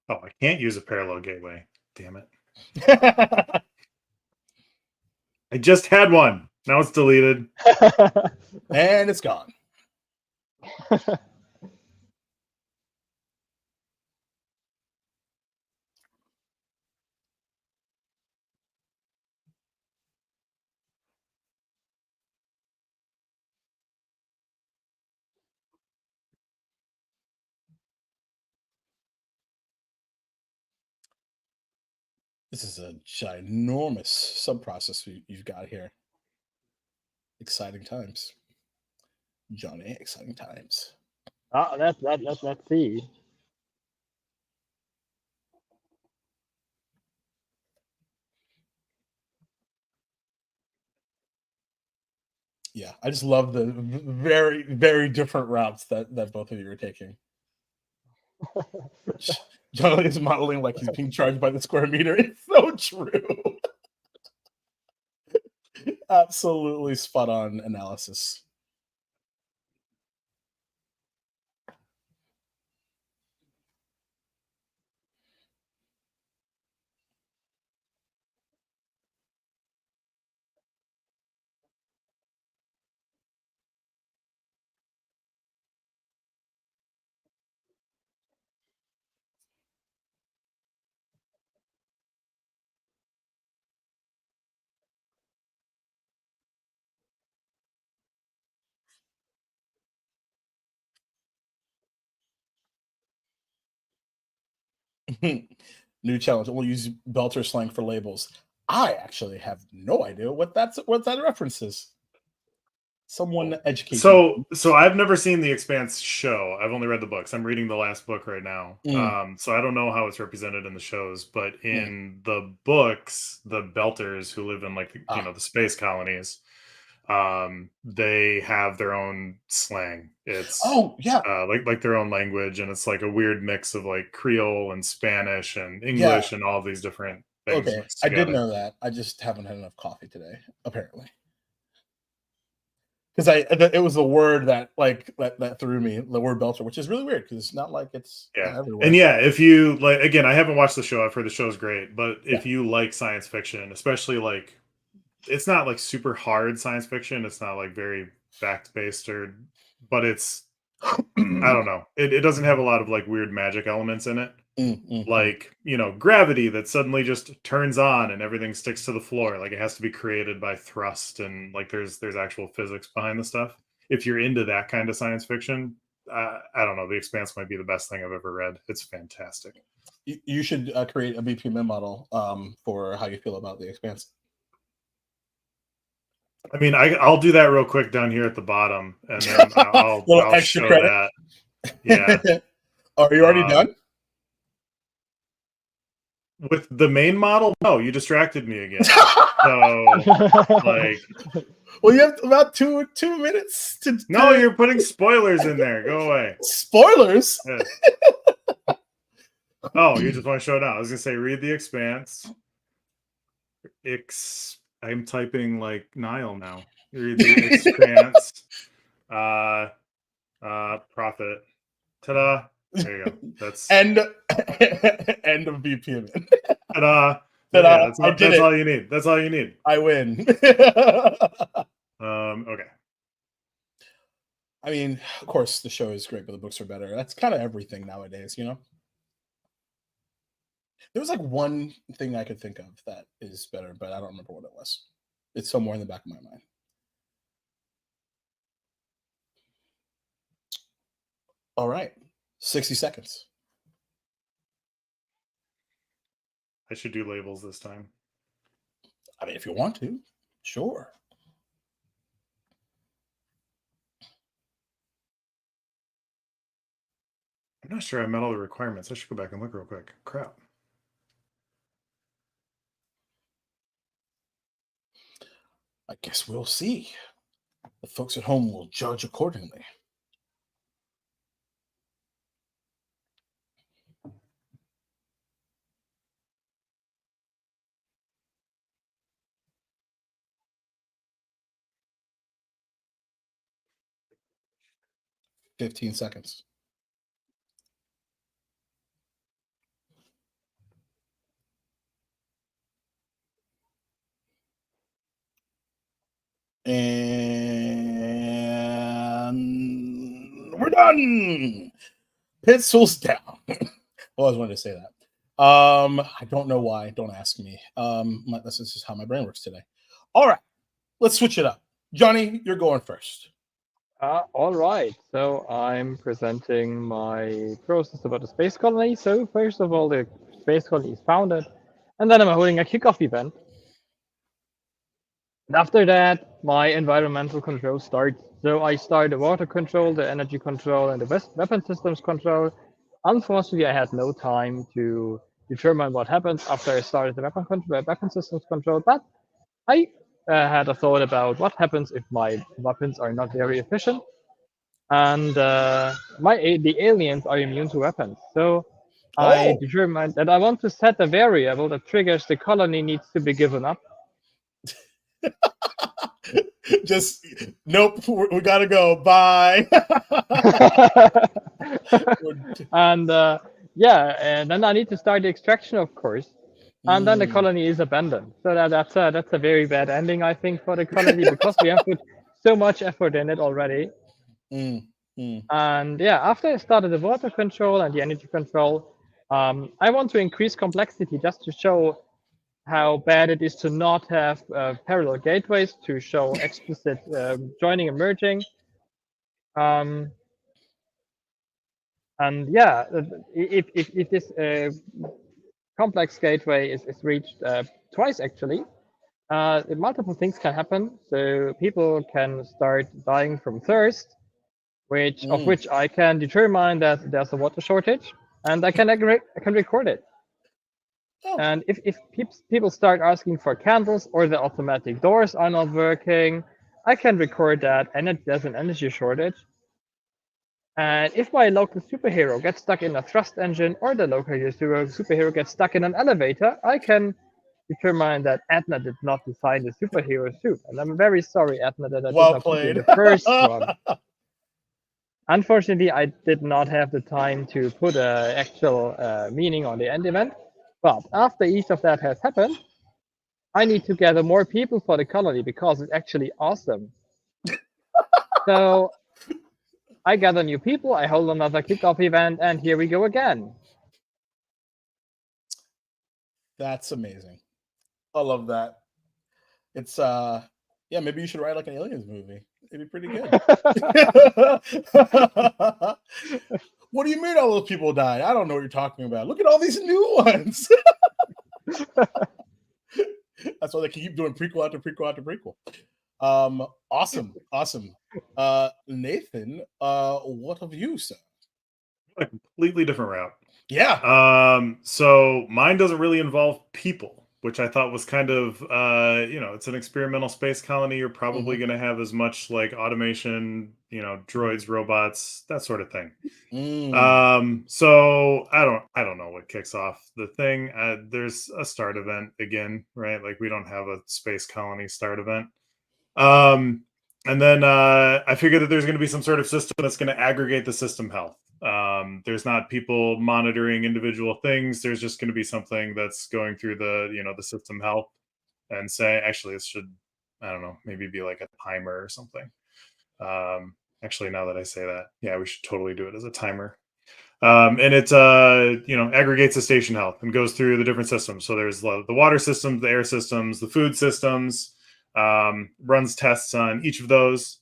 Oh, I can't use a parallel gateway. Damn it. I just had one. Now it's deleted. And it's gone. This is a ginormous sub-process you've got here. Exciting times. Johnny, exciting times. Let's see. Yeah, I just love the very, very different routes that both of you are taking. John is modeling like he's being charged by the square meter. It's so true. Absolutely spot on analysis. New challenge. We'll use Belter slang for labels. I actually have no idea what that reference is. Someone educate me. So I've never seen the Expanse show. I've only read the books. I'm reading the last book right now. So I don't know how it's represented in the shows, but in the books, the Belters who live in like the space colonies, they have their own slang. It's like their own language, and it's like a weird mix of like Creole and Spanish and English and all these different things. Okay, I did know that. I just haven't had enough coffee today, apparently. Because it was the word that threw me, the word Belter, which is really weird because it's not like it's everywhere. And if you like, again, I haven't watched the show. I've heard the show's great, but if you like science fiction, especially like, it's not like super hard science fiction. It's not like very fact based but it's I don't know. It doesn't have a lot of like weird magic elements in it. Like, gravity that suddenly just turns on and everything sticks to the floor. Like it has to be created by thrust, and like there's actual physics behind the stuff. If you're into that kind of science fiction, I don't know. The Expanse might be the best thing I've ever read. It's fantastic. You should create a BPMN model for how you feel about the Expanse. I mean, I'll do that real quick down here at the bottom, and then I'll show credit. That. Yeah. Are you already done? With the main model? No, you distracted me again. So, like, well, you have about two minutes to. No, you're putting spoilers in there. Go away. Spoilers. Yeah. Oh, you just want to show it out? I was gonna say, read the Expanse. I'm typing like Nile now. Read the Expanse. Profit. Ta-da. There you go. That's end of BPMN. Ta-da. Yeah, that's all you need. That's all you need. I win. Okay. I mean, of course, the show is great, but the books are better. That's kind of everything nowadays, There was like one thing I could think of that is better, but I don't remember what it was. It's somewhere in the back of my mind. All right. 60 seconds. I should do labels this time. I mean, if you want to, sure. I'm not sure I met all the requirements. I should go back and look real quick. Crap. I guess we'll see. The folks at home will judge accordingly. $15 seconds. And we're done. Pencils down. I always wanted to say that. I don't know why. Don't ask me. This is just how my brain works today. All right, let's switch it up. Johnny, you're going first. All right. So I'm presenting my process about the space colony. So first of all, the space colony is founded, and then I'm holding a kickoff event. And after that, my environmental control starts. So I start the water control, the energy control, and the weapon systems control. Unfortunately, I had no time to determine what happens after I started the weapon systems control, but I had a thought about what happens if my weapons are not very efficient, and the aliens are immune to weapons. So I Oh, determined that I want to set a variable that triggers the colony needs to be given up. just nope. We gotta go. Bye. And and then I need to start the extraction, of course, and then the colony is abandoned. So that's a very bad ending, I think, for the colony because we have put so much effort in it already. And yeah, after I started the water control and the energy control, I want to increase complexity just to show how bad it is to not have parallel gateways to show explicit joining and merging. And yeah, if this complex gateway is reached twice, actually, multiple things can happen. So people can start dying from thirst, of which I can determine that there's a water shortage, and I can record it. Oh. And if people start asking for candles or the automatic doors are not working, I can record that, and there's an energy shortage. And if my local superhero gets stuck in a thrust engine or the local superhero gets stuck in an elevator, I can determine that Edna did not design the superhero suit. And I'm very sorry, Edna, that I did not put in the first one. Unfortunately, I did not have the time to put an actual meaning on the end event. But after each of that has happened, I need to gather more people for the colony because it's actually awesome. So I gather new people, I hold another kickoff event, and here we go again. That's amazing. I love that. It's yeah, maybe you should write like an aliens movie. It'd be pretty good. What do you mean all those people died? I don't know what you're talking about. Look at all these new ones. That's why they keep doing prequel after prequel after prequel. Awesome. Nathan, what have you said? A completely different route. Yeah. So mine doesn't really involve people, which I thought was kind of, it's an experimental space colony. You're probably going to have as much like automation, droids, robots, that sort of thing. So I don't know what kicks off the thing. There's a start event again, right? Like we don't have a space colony start event. And then I figured that there's going to be some sort of system that's going to aggregate the system health. There's not people monitoring individual things. There's just going to be something that's going through the system health and say, actually, this should, I don't know, maybe be like a timer or something. Actually, now that I say that, yeah, we should totally do it as a timer. And it, aggregates the station health and goes through the different systems. So there's the water systems, the air systems, the food systems, runs tests on each of those.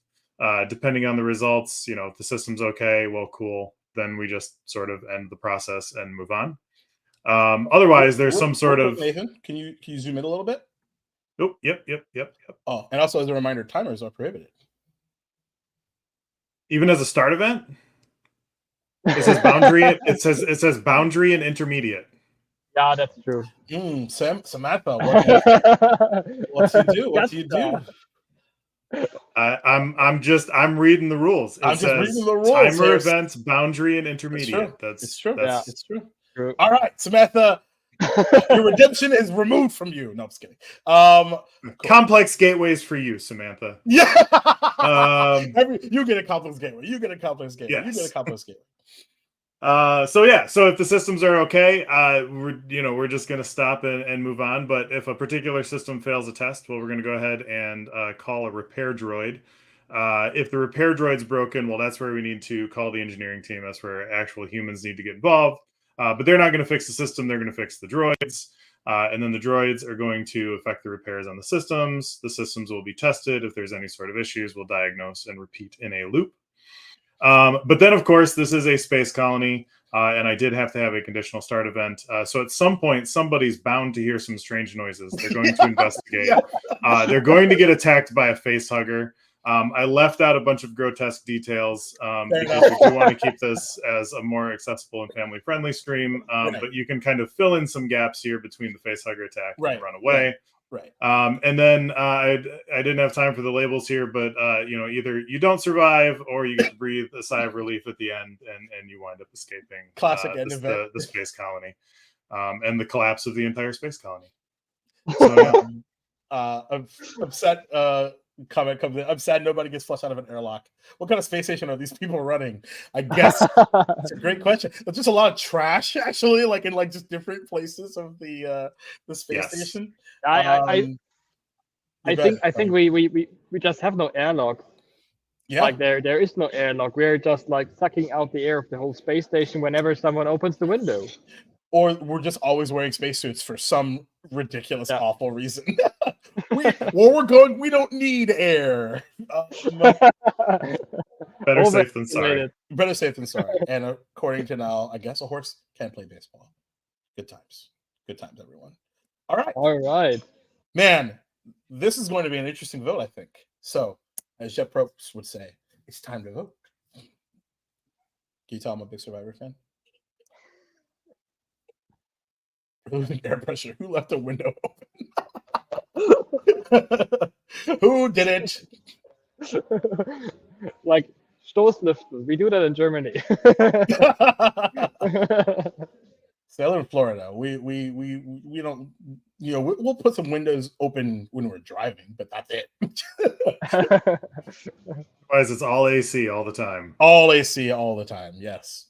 Depending on the results, if the system's okay, well, cool. Then we just sort of end the process and move on. Otherwise, there's some sort of... Nathan, can you zoom in a little bit? Oh, yep. Oh, and also as a reminder, timers are prohibited. Even as a start event? It says boundary. it says boundary and intermediate. Yeah, that's true. Samantha, what do you do? I'm reading the rules. It says timer, events, boundary, and intermediate. It's true. It's true. All right, Samantha, your redemption is removed from you. No, I'm just kidding. Cool. Complex gateways for you, Samantha. Yeah. You get a complex gateway. Yes. You get a complex gateway. So if the systems are okay, we're just going to stop and move on. But if a particular system fails a test, well, we're going to go ahead and call a repair droid. If the repair droid's broken, well, that's where we need to call the engineering team. That's where actual humans need to get involved. But they're not going to fix the system. They're going to fix the droids. And then the droids are going to affect the repairs on the systems. The systems will be tested. If there's any sort of issues, we'll diagnose and repeat in a loop. But then, of course, this is a space colony, and I did have to have a conditional start event. So at some point, somebody's bound to hear some strange noises. They're going to investigate. They're going to get attacked by a face hugger. I left out a bunch of grotesque details because enough. we do want to keep this as a more accessible and family-friendly stream. Right. But you can kind of fill in some gaps here between the facehugger attack Right, and run away. Right. And then I didn't have time for the labels here, but either you don't survive or you get to breathe a sigh of relief at the end, and you wind up escaping Classic end event. the space colony, and the collapse of the entire space colony. So upset comment comes in. I'm sad nobody gets flushed out of an airlock. What kind of space station are these people running? I guess it's a great question. There's just a lot of trash, actually, like in like just different places of the space station. I think we just have no airlock. Yeah. Like there is no airlock. We're just like sucking out the air of the whole space station whenever someone opens the window. Or we're just always wearing spacesuits for some ridiculous, awful reason. We don't need air. Better safe than sorry. Better safe than sorry. And according to now, I guess a horse can't play baseball. Good times. Good times, everyone. All right. Man, this is going to be an interesting vote, I think. So, as Jeff Probst would say, it's time to vote. Can you tell I'm a big Survivor fan? Losing air pressure. Who left the window open? Who did it? Like Stoßlüften. We do that in Germany. Still in Florida. We don't. We'll put some windows open when we're driving, but that's it. Otherwise, it's all AC all the time. All AC all the time. Yes.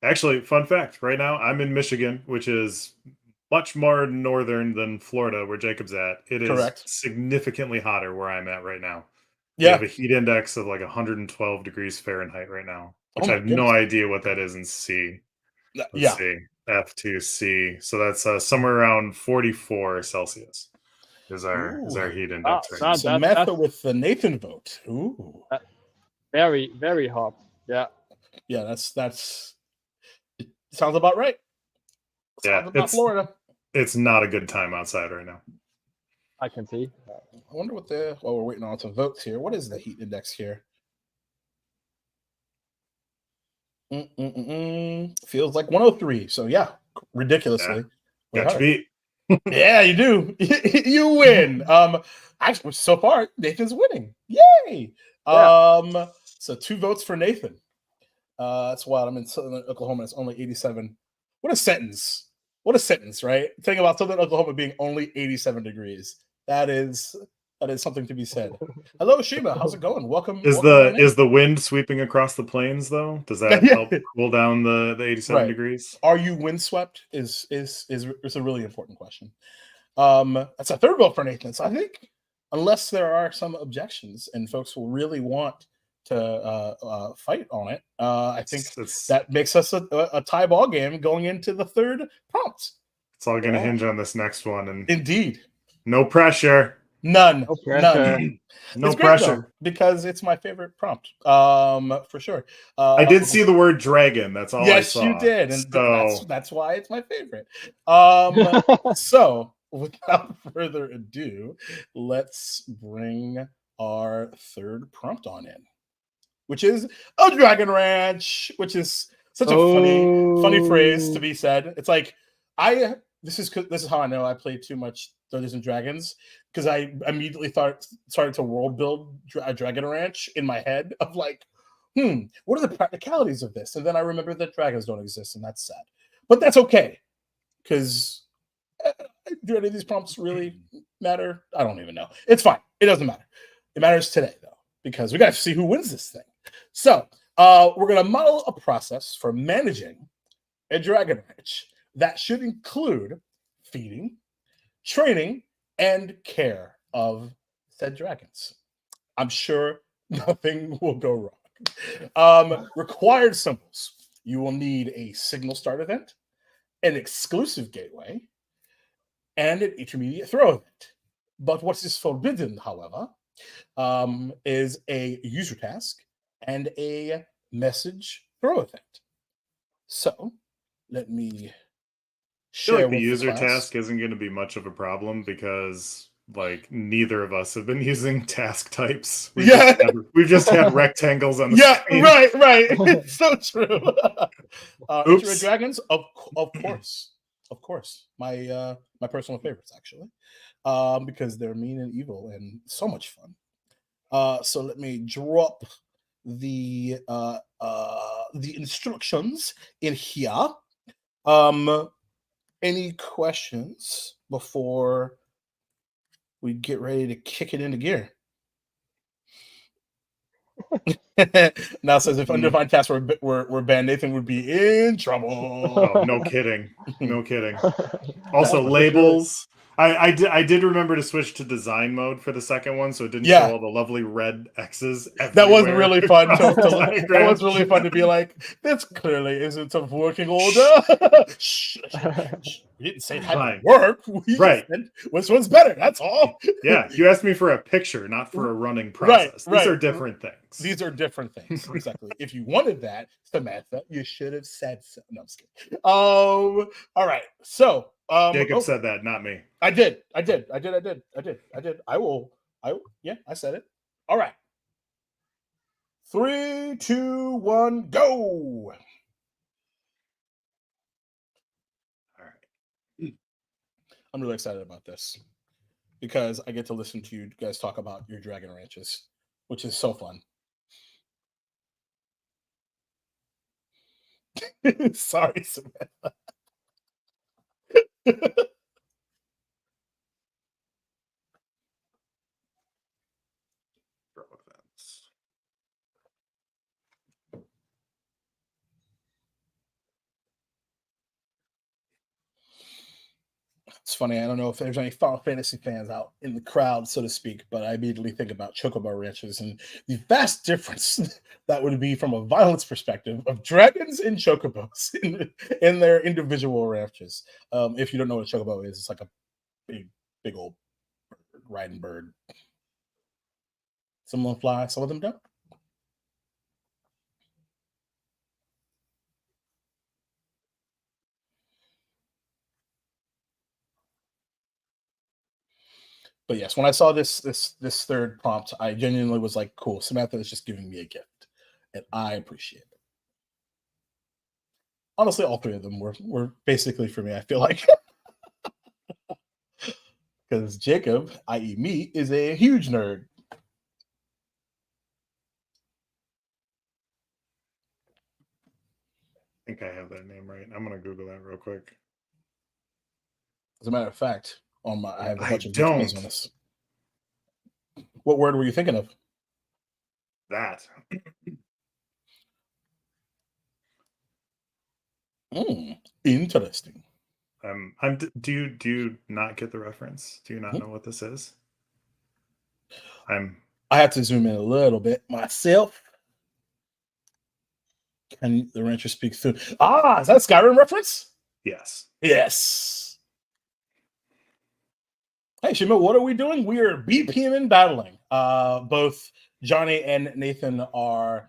Actually, fun fact. Right now, I'm in Michigan, which is much more northern than Florida, where Jacob's at. It is significantly hotter where I'm at right now. We have a heat index of like 112 degrees Fahrenheit right now, which I have no idea what that is in C. Let's see. F2C. So that's somewhere around 44 Celsius is our heat index right now. So method with the Nathan vote. Ooh. Very, very hot. Yeah. Yeah, that's it sounds about right. Sounds about Florida. It's not a good time outside right now. I can see. I wonder what while we're waiting on some votes here, what is the heat index here? Feels like 103. So yeah, ridiculously. Got you beat. Yeah, you do. You win. Actually, so far Nathan's winning. Yay! Yeah. So 2 votes for Nathan. That's wild. I'm in Southern Oklahoma. It's only 87. What a sentence! What a sentence, right? Think about Southern Oklahoma being only 87 degrees. That is something to be said. Hello, Shima. How's it going? Welcome. Is the wind sweeping across the plains though? Does that help cool down the 87 degrees? Are you windswept? Is a really important question. That's a 3rd vote for Nathan. So I think unless there are some objections and folks will really want to fight on it, I think that makes us a tie ball game going into the 3rd prompt. It's all going to hinge on this next one, and indeed, no pressure. None. No pressure. Though, because it's my favorite prompt, for sure. I did see the word dragon. That's all I saw. Yes, you did, and that's why it's my favorite. So, without further ado, let's bring our 3rd prompt on in, which is a Dragon Ranch, which is such a funny phrase to be said. It's like this is how I know I played too much Dungeons and Dragons, because I immediately started to world build a Dragon Ranch in my head of like, what are the practicalities of this? And then I remember that dragons don't exist, and that's sad. But that's okay, because do any of these prompts really matter? I don't even know. It's fine. It doesn't matter. It matters today, though, because we got to see who wins this thing. So we're going to model a process for managing a Dragon Ranch that should include feeding, training, and care of said dragons. I'm sure nothing will go wrong. Required symbols. You will need a signal start event, an exclusive gateway, and an intermediate throw event. But what is forbidden, however, is a user task and a message throw event. So let me share. The user task isn't going to be much of a problem, because like neither of us have been using task types. Yeah. We've just had rectangles on the Yeah, screen. right. It's so true. Intimate Oops. Dragons, of course. My personal favorites, actually, because they're mean and evil and so much fun. So let me drop the instructions in here. Any questions before we get ready to kick it into gear? Now says if undefined tasks were banned, Nathan would be in trouble. Oh, no kidding. No kidding. Also, labels. I did remember to switch to design mode for the second one, so it didn't show all the lovely red X's everywhere. That was really fun. That was really fun to be like, this clearly isn't a working order. Shh. We didn't say it had to work. We said which one's better. That's all. Yeah, you asked me for a picture, not for a running process. These are different things. These are different things. Exactly. If you wanted that, Samantha, you should have said so. No, I'm just kidding. All right. So Jacob said that, not me. I did. I will. I said it. All right. 3, 2, 1, go. All right. I'm really excited about this because I get to listen to you guys talk about your dragon ranches, which is so fun. Sorry, Samantha. It's funny. I don't know if there's any Final Fantasy fans out in the crowd, so to speak, but I immediately think about Chocobo ranches and the vast difference that would be from a violence perspective of dragons and chocobos in their individual ranches. If you don't know what a chocobo is, it's like a big old riding bird. Some of them fly, some of them don't. But yes, when I saw this third prompt, I genuinely was like, cool, Samantha is just giving me a gift. And I appreciate it. Honestly, all three of them were basically for me, I feel like. Because Jacob, i.e. me, is a huge nerd. I think I have that name right. I'm going to Google that real quick. As a matter of fact, I have a bunch of details on this. What word were you thinking of? That. Interesting. Do you not get the reference? Do you not know what this is? I have to zoom in a little bit myself. Can the rancher speak through? Is that Skyrim reference? Yes. Yes. Hey, Shima, what are we doing? We are BPMN battling. Both Johnny and Nathan are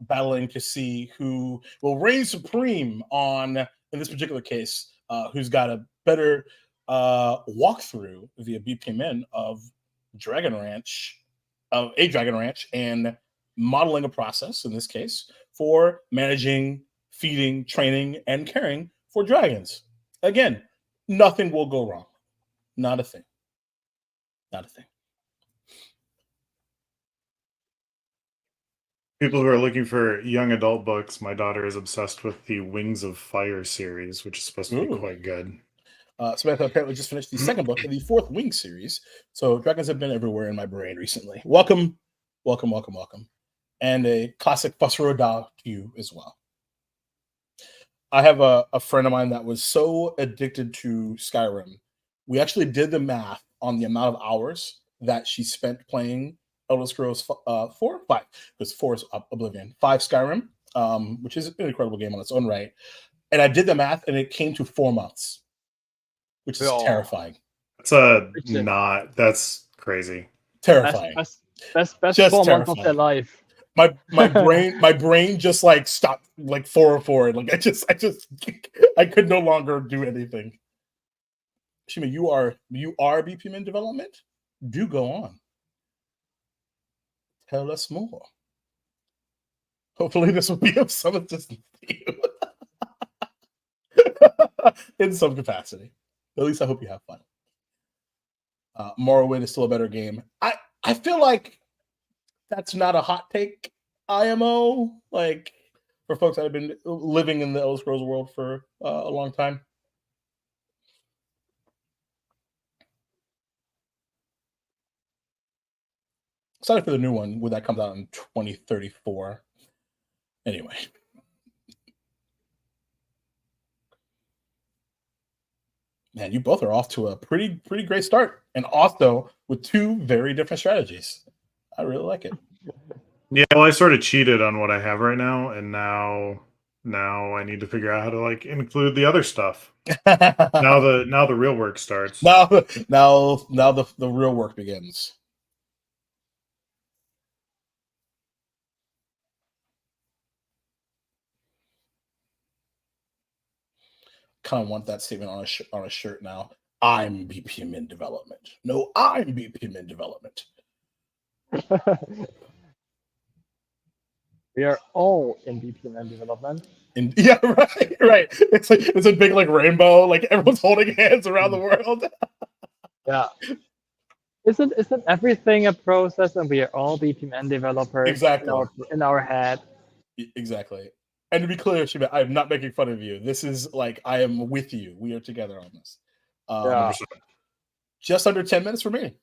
battling to see who will reign supreme on, in this particular case, who's got a better walkthrough via BPMN of a Dragon Ranch, and modeling a process, in this case, for managing, feeding, training, and caring for dragons. Again, nothing will go wrong. Not a thing. Not a thing. People who are looking for young adult books, my daughter is obsessed with the Wings of Fire series, which is supposed to be quite good. Samantha apparently just finished the second book of the fourth Wing series. So dragons have been everywhere in my brain recently. Welcome. And a classic Fusro Da to you as well. I have a friend of mine that was so addicted to Skyrim. We actually did the math on the amount of hours that she spent playing Elder Scrolls 5, because 4 is Oblivion, 5 Skyrim, which is an incredible game on its own right. And I did the math, and it came to 4 months, which is terrifying. That's crazy. Terrifying. Best 4 months of their life. My brain just like stopped like 404. Like I could no longer do anything. Shima, you are BPMN development? Do go on. Tell us more. Hopefully this will be of some assistance to you. In some capacity. At least I hope you have fun. Morrowind is still a better game. I feel like that's not a hot take, IMO. Like, for folks that have been living in the Elder Scrolls world for a long time. Excited for the new one when that comes out in 2034. Anyway. Man, you both are off to a pretty great start, and also with two very different strategies. I really like it. Yeah, well, I sort of cheated on what I have right now, and now I need to figure out how to like include the other stuff. now the real work starts. Now the real work begins. Kind of want that statement on a shirt now. I'm BPMN development. No, I'm BPMN development. We are all in BPMN development. Yeah, right. It's a big like rainbow, like everyone's holding hands around the world. Yeah. Isn't everything a process, and we are all BPMN developers Exactly. in our head? Exactly. And to be clear, Shima, I am not making fun of you. This is like I am with you. We are together on this. Yeah. Just under 10 minutes remaining.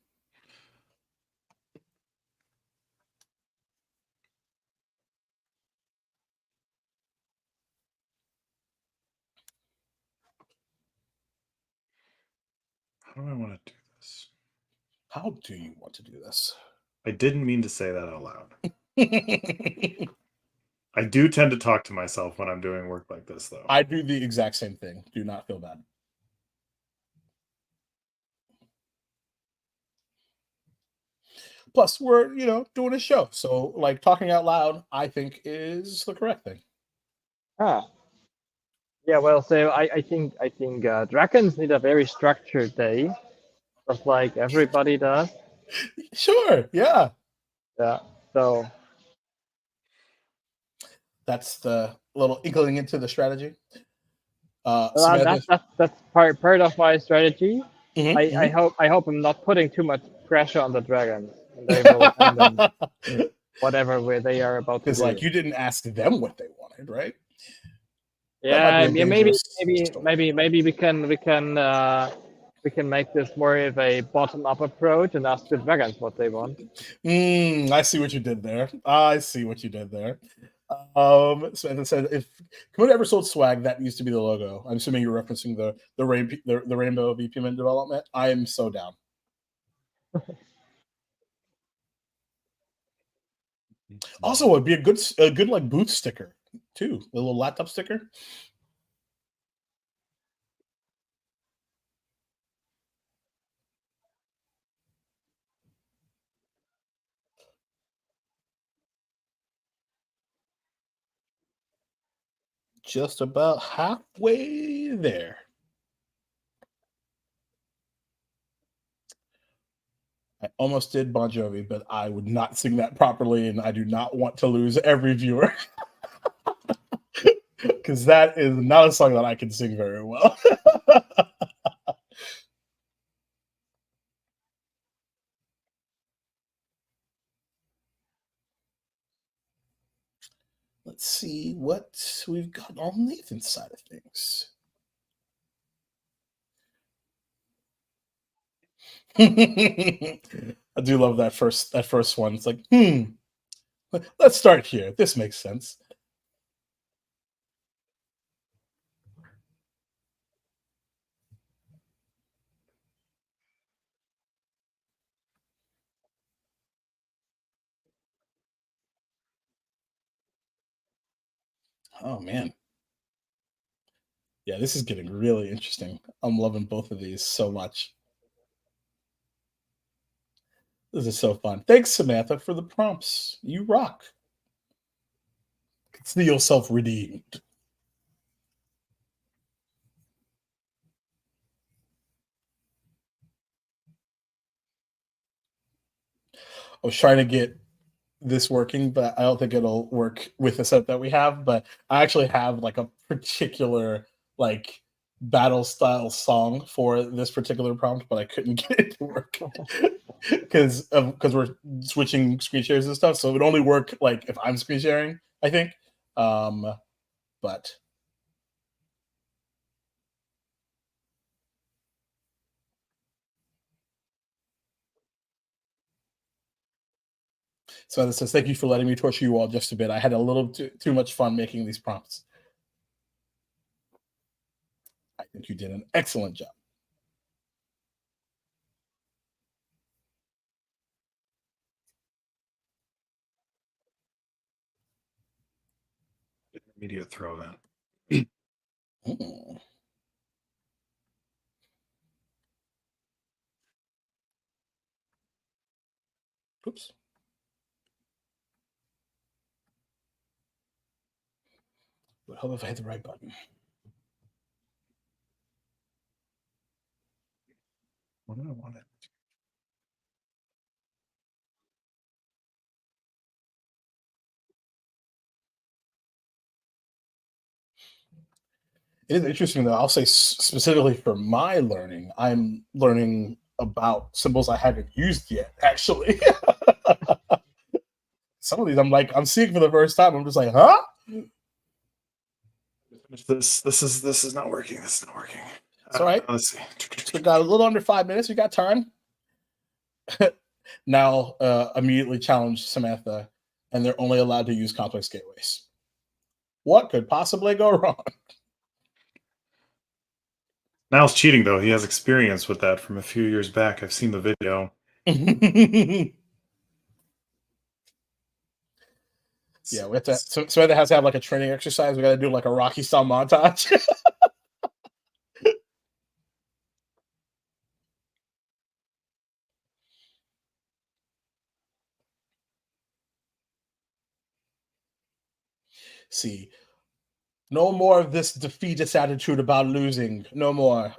How do I want to do this? How do you want to do this? I didn't mean to say that out loud. I do tend to talk to myself when I'm doing work like this, though. I do the exact same thing. Do not feel bad. Plus, we're doing a show, so like talking out loud, I think is the correct thing. Yeah. Well, so I think dragons need a very structured day, just like everybody does. Sure. Yeah. Yeah. So That's the little inkling into the strategy. that's part of my strategy. Mm-hmm, I hope I'm not putting too much pressure on the dragons. And they will end them whatever they are about to do. Because like you didn't ask them what they wanted, right? Yeah, maybe we can make this more of a bottom-up approach and ask the dragons what they want. I see what you did there. So as I said, if Camunda ever sold swag, that needs to be the logo. I'm assuming you're referencing the rainbow BPMN development. I am so down. Also, it'd be a good like booth sticker too, a little laptop sticker. Just about halfway there. I almost did Bon Jovi, but I would not sing that properly, and I do not want to lose every viewer. Because that is not a song that I can sing very well. Let's see what we've got on Nathan's side of things. I do love that first one. It's like, let's start here. This makes sense. Oh man. Yeah, this is getting really interesting. I'm loving both of these so much. This is so fun. Thanks, Samantha, for the prompts. You rock. Consider yourself redeemed. was trying to get this working, but I don't think it'll work with the setup that we have. But I actually have like a particular like battle style song for this particular prompt, but I couldn't get it to work because we're switching screen shares and stuff. So it would only work like if I'm screen sharing, I think. But so it says, thank you for letting me torture you all just a bit. I had a little too much fun making these prompts. I think you did an excellent job. Intermediate throw then. Mm. Oops. But hope if I hit the right button. What do I want it? It is interesting, though. I'll say specifically for my learning, I'm learning about symbols I haven't used yet, actually. Some of these I'm seeing for the first time. I'm just like, huh? This is not working. This is not working. It's all right. Let's see. So we got a little under 5 minutes. We got time. Now, immediately challenge Samantha, and they're only allowed to use complex gateways. What could possibly go wrong? Niall's cheating though. He has experience with that from a few years back. I've seen the video. Yeah, we have to. So it has to have like a training exercise. We got to do like a Rocky style montage. See, no more of this defeatist attitude about losing. No more.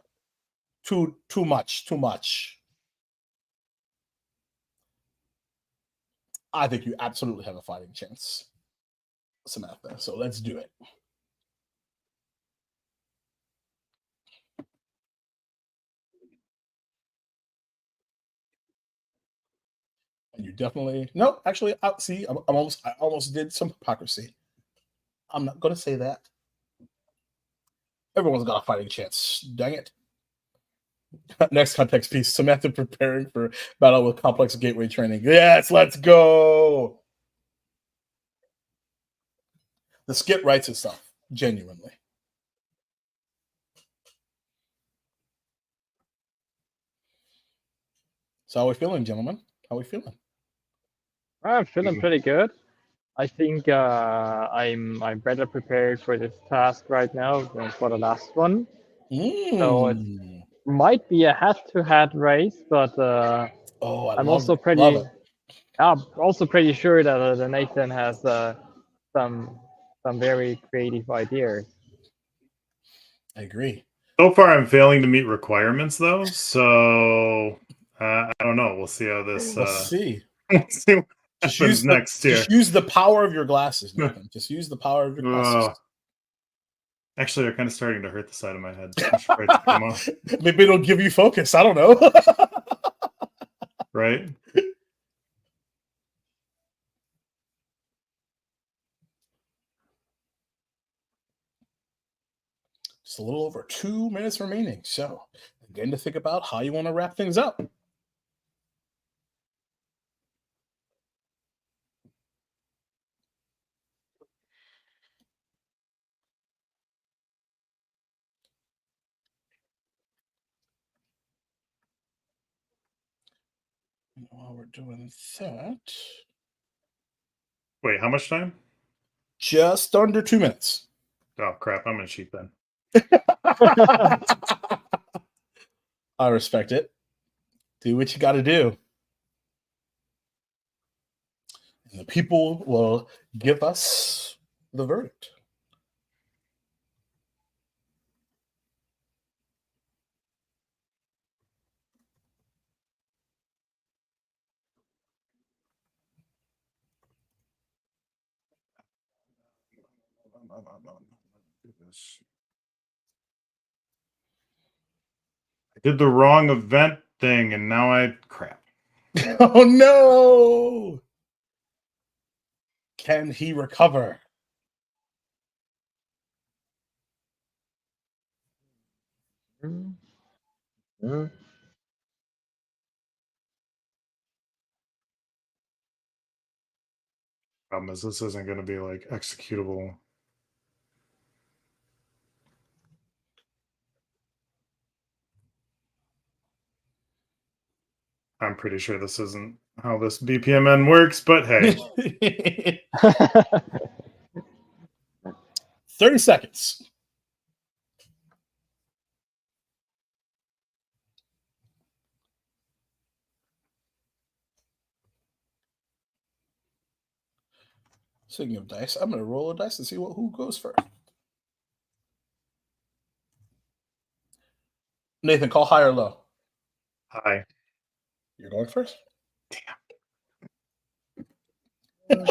Too much. Too much. I think you absolutely have a fighting chance, Samantha. So let's do it. And you definitely no. Actually, see, I almost did some hypocrisy. I'm not going to say that. Everyone's got a fighting chance. Dang it. Next context piece. Samantha preparing for battle with complex gateway training. Yes, let's go. The skit writes itself, genuinely. So how are we feeling, gentlemen? How are we feeling? I'm feeling pretty good. I think I'm better prepared for this task right now than for the last one. So it might be a head-to-head race, but oh, I'm also pretty sure that Nathan has some very creative ideas. I agree. So far, I'm failing to meet requirements though. So I don't know. We'll see how this. Let's see. See what happens next here. Just use the power of your glasses, Nathan. Just use the power of your glasses. Actually, they're kind of starting to hurt the side of my head. Maybe it'll give you focus. I don't know. Right? Just a little over 2 minutes remaining. So, again, to think about how you want to wrap things up. While we're doing that, Wait, how much time? just under 2 minutes. Oh crap! I'm gonna cheat then. I respect it. Do what you got to do. And the people will give us the verdict. Do this. I did the wrong event thing, and now crap. Oh no! Can he recover? Problem is, this isn't going to be like executable. I'm pretty sure this isn't how this BPMN works, but hey. 30 seconds. Speaking of dice, I'm going to roll a dice and see who goes first. Nathan, call high or low. Hi. You're going first. All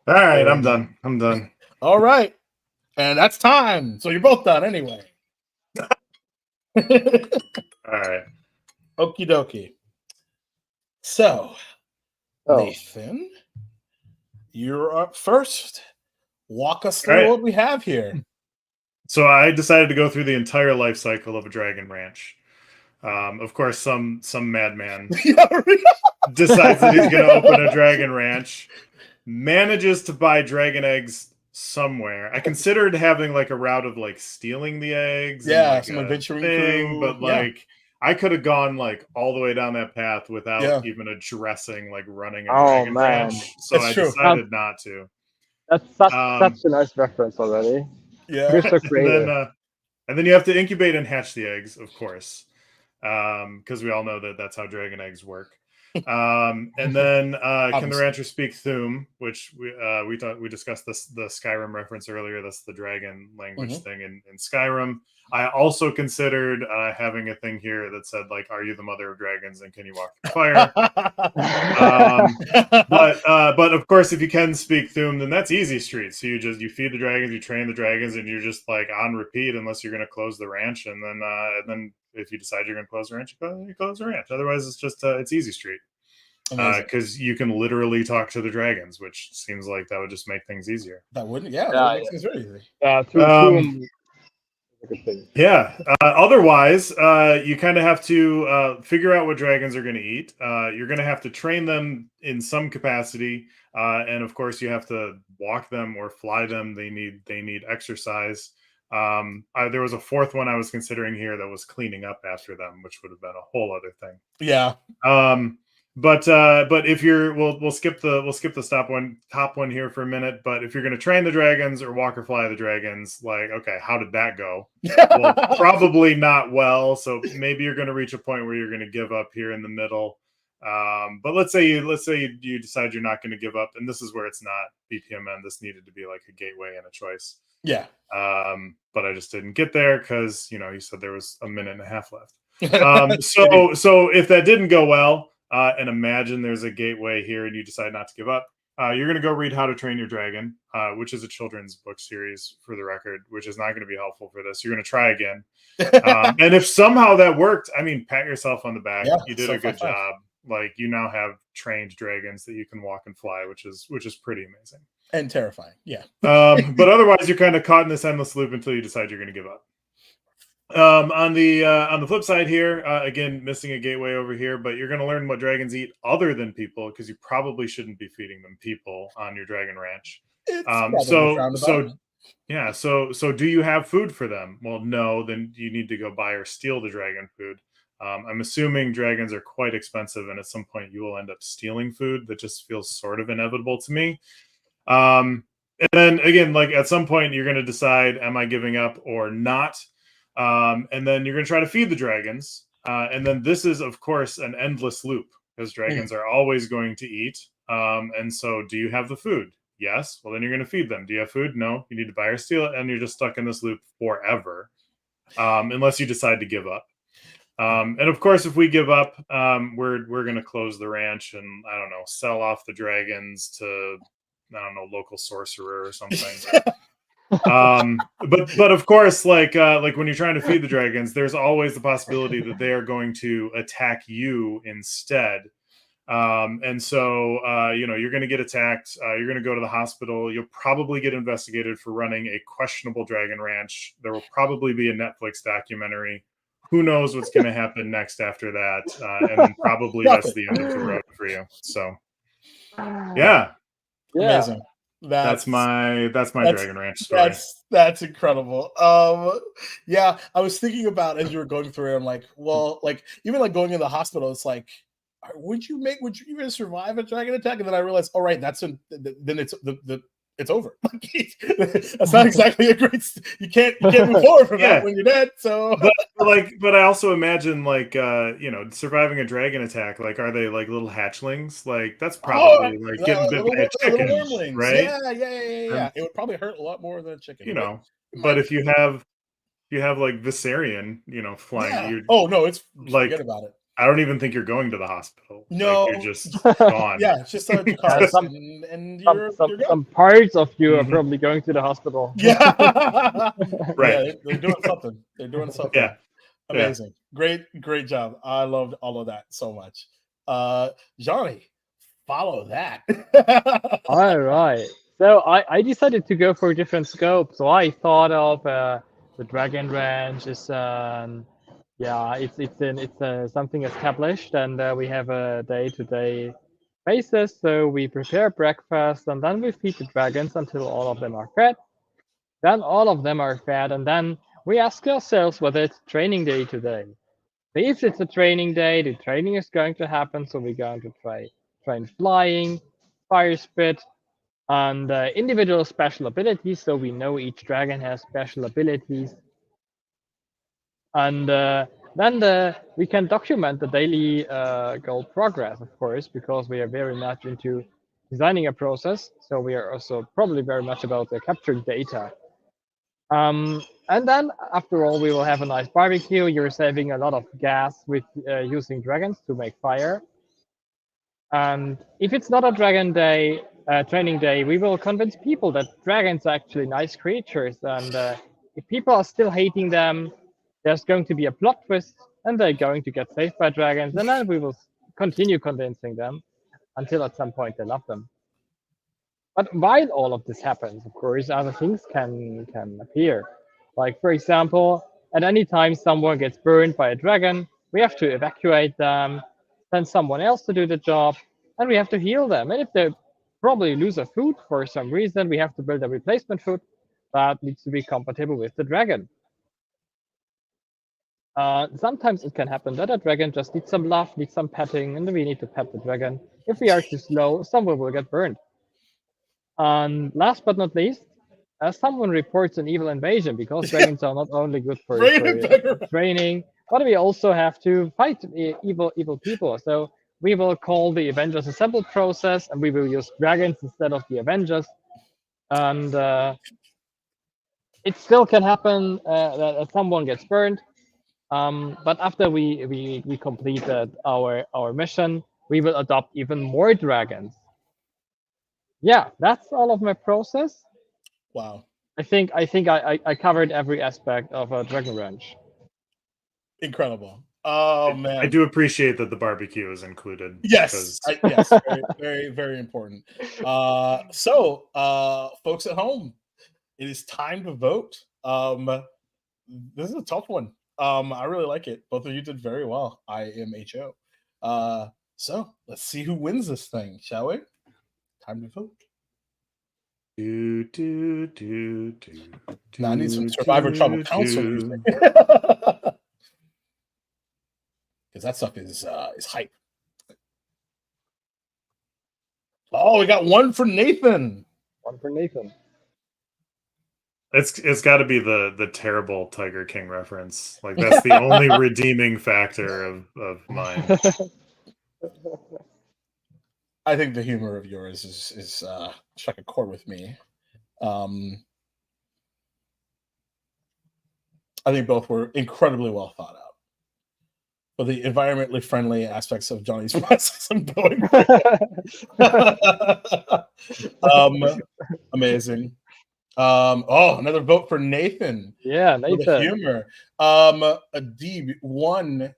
right, I'm done. All right. And that's time. So you're both done anyway. All right. Okie dokie. So, Nathan, you're up first. Walk us through what we have here. So I decided to go through the entire life cycle of a dragon ranch. Of course, some madman decides that he's going to open a dragon ranch, manages to buy dragon eggs somewhere. I considered having like a route of like stealing the eggs. Yeah, and, like, some adventuring thing, crew. but like I could have gone like all the way down that path without even addressing like running a dragon ranch. So I decided not to. That's such a nice reference already. Yeah. You're so creative. And then you have to incubate and hatch the eggs, of course, because we all know that that's how dragon eggs work. And then can the rancher speak Thum, which we discussed the Skyrim reference earlier. That's the dragon language thing in Skyrim. I also considered having a thing here that said like, "Are you the mother of dragons and can you walk through fire?" But of course, if you can speak Thum, then that's easy street. So you feed the dragons, you train the dragons, and you're just like on repeat unless you're going to close the ranch, and then if you decide you're going to close the ranch, you close the ranch. Otherwise, it's just it's easy street. Because you can literally talk to the dragons, which seems like that would just make things easier. That wouldn't, that would make things very easy. Yeah. Otherwise, you kind of have to figure out what dragons are going to eat. You're going to have to train them in some capacity, and of course, you have to walk them or fly them. They need exercise. There was a fourth one I was considering here that was cleaning up after them, which would have been a whole other thing. Yeah. But if we'll skip the top one here for a minute. But if you're going to train the dragons or walk or fly the dragons, like, okay, how did that go? Well, probably not well. So maybe you're going to reach a point where you're going to give up here in the middle. But let's say you decide you're not going to give up, and this is where it's not BPMN. This needed to be like a gateway and a choice. Yeah. But I just didn't get there because you said there was a minute and a half left. So if that didn't go well. And imagine there's a gateway here and you decide not to give up. You're going to go read How to Train Your Dragon, which is a children's book series for the record, which is not going to be helpful for this. You're going to try again. And if somehow that worked, I mean, pat yourself on the back. Yeah, you did a good job. Like you now have trained dragons that you can walk and fly, which is pretty amazing. And terrifying. Yeah. But otherwise you're kind of caught in this endless loop until you decide you're going to give up. On the flip side here, again, missing a gateway over here, but you're going to learn what dragons eat other than people because you probably shouldn't be feeding them people on your dragon ranch. So do you have food for them? Well, no, then you need to go buy or steal the dragon food. I'm assuming dragons are quite expensive, and at some point you will end up stealing food. That just feels sort of inevitable to me. And then again, like at some point you're going to decide, am I giving up or not? And then you're going to try to feed the dragons. And then this is, of course, an endless loop because dragons are always going to eat. And so do you have the food? Yes. Well, then you're going to feed them. Do you have food? No. You need to buy or steal it. And you're just stuck in this loop forever unless you decide to give up. And of course, if we give up, we're going to close the ranch and, I don't know, sell off the dragons to, I don't know, local sorcerer or something. But of course, like when you're trying to feed the dragons, there's always the possibility that they are going to attack you instead. And so, you're going to get attacked. You're going to go to the hospital. You'll probably get investigated for running a questionable dragon ranch. There will probably be a Netflix documentary. Who knows what's going to happen next after that? And then probably that's the end of the road for you. So, yeah, Amazing. that's my dragon ranch story. That's incredible. Yeah, I was thinking about as you were going through it, I'm like, well, like even like going in the hospital, it's like, would you even survive a dragon attack? And then I realized, all right, then it's over. That's not exactly a great. You can't move forward from that when you're dead. So, but I also imagine surviving a dragon attack. Like, are they like little hatchlings? Like that's probably getting bit by a chicken, right? Yeah. It would probably hurt a lot more than a chicken. But if you have like Viserion, flying, it's like, forget about it. I don't even think you're going to the hospital. No, you're just gone. Yeah, it's just some parts of you are probably going to the hospital. Yeah, right. Yeah, they're doing something. Yeah, amazing. Yeah. Great job. I loved all of that so much. Johnny, follow that. All right. So I decided to go for a different scope. So I thought of the Dragon Ranch is it's something established, and we have a day-to-day basis. So we prepare breakfast, and then we feed the dragons until all of them are fed. Then all of them are fed, and then we ask ourselves whether it's training day today. If it's a training day, the training is going to happen. So we're going to train flying, fire spit, and individual special abilities. So we know each dragon has special abilities. And then we can document the daily goal progress, of course, because we are very much into designing a process. So we are also probably very much about capturing data. And then after all, we will have a nice barbecue. You're saving a lot of gas with using dragons to make fire. And if it's not a dragon day, training day, we will convince people that dragons are actually nice creatures. And if people are still hating them, there's going to be a plot twist, and they're going to get saved by dragons, and then we will continue convincing them until at some point they love them. But while all of this happens, of course, other things can appear. Like, for example, at any time someone gets burned by a dragon, we have to evacuate them, send someone else to do the job, and we have to heal them. And if they probably lose a food for some reason, we have to build a replacement food that needs to be compatible with the dragon. Sometimes it can happen that a dragon just needs some love, needs some petting, and we need to pet the dragon. If we are too slow, someone will get burned. And last but not least, someone reports an evil invasion, because dragons are not only good for training, but we also have to fight evil people. So we will call the Avengers Assemble process, and we will use dragons instead of the Avengers. And it still can happen that someone gets burned. But after we completed our mission, we will adopt even more dragons. Yeah, that's all of my process. Wow. I think I covered every aspect of a Dragon Ranch. Incredible. Oh man, I do appreciate that the barbecue is included. Yes, yes, very, very important. So, folks at home, it is time to vote. This is a tough one. I really like it. Both of you did very well. I am HO. So let's see who wins this thing, shall we? Time to vote. Now I need some Survivor Tribal Council music. Because that stuff is hype. Oh, we got one for Nathan. One for Nathan. It's got to be the terrible Tiger King reference. Like that's the only redeeming factor of mine. I think the humor of yours is struck a chord with me. I think both were incredibly well thought out. But the environmentally friendly aspects of Johnny's process, I'm going. Amazing. Another vote for Nathan. Yeah, For the Nathan. humor. Adib, one,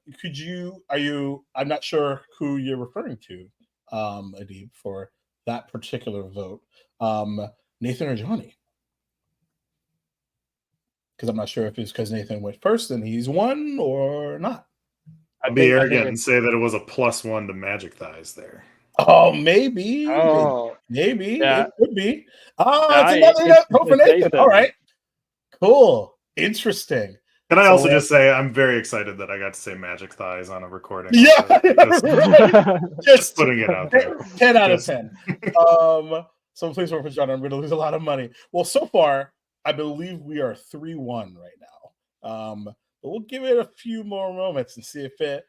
I'm not sure who you're referring to, Adib, for that particular vote. Nathan or Johnny? Because I'm not sure if it's because Nathan went first and he's won or not. I'll be arrogant and say that it was a +1 to Magic Thighs there. Oh, maybe. Oh, Maybe. yeah. It could be. Yeah, It's another vote for Nathan. Nathan. All right. Cool. Interesting. Can I also just say I'm very excited that I got to say Magic Thighs on a recording. Yeah, right. Just putting it out there. 10 out of 10. So please vote for John. I'm going to lose a lot of money. Well, so far, I believe we are 3-1 right now. But we'll give it a few more moments and see if there's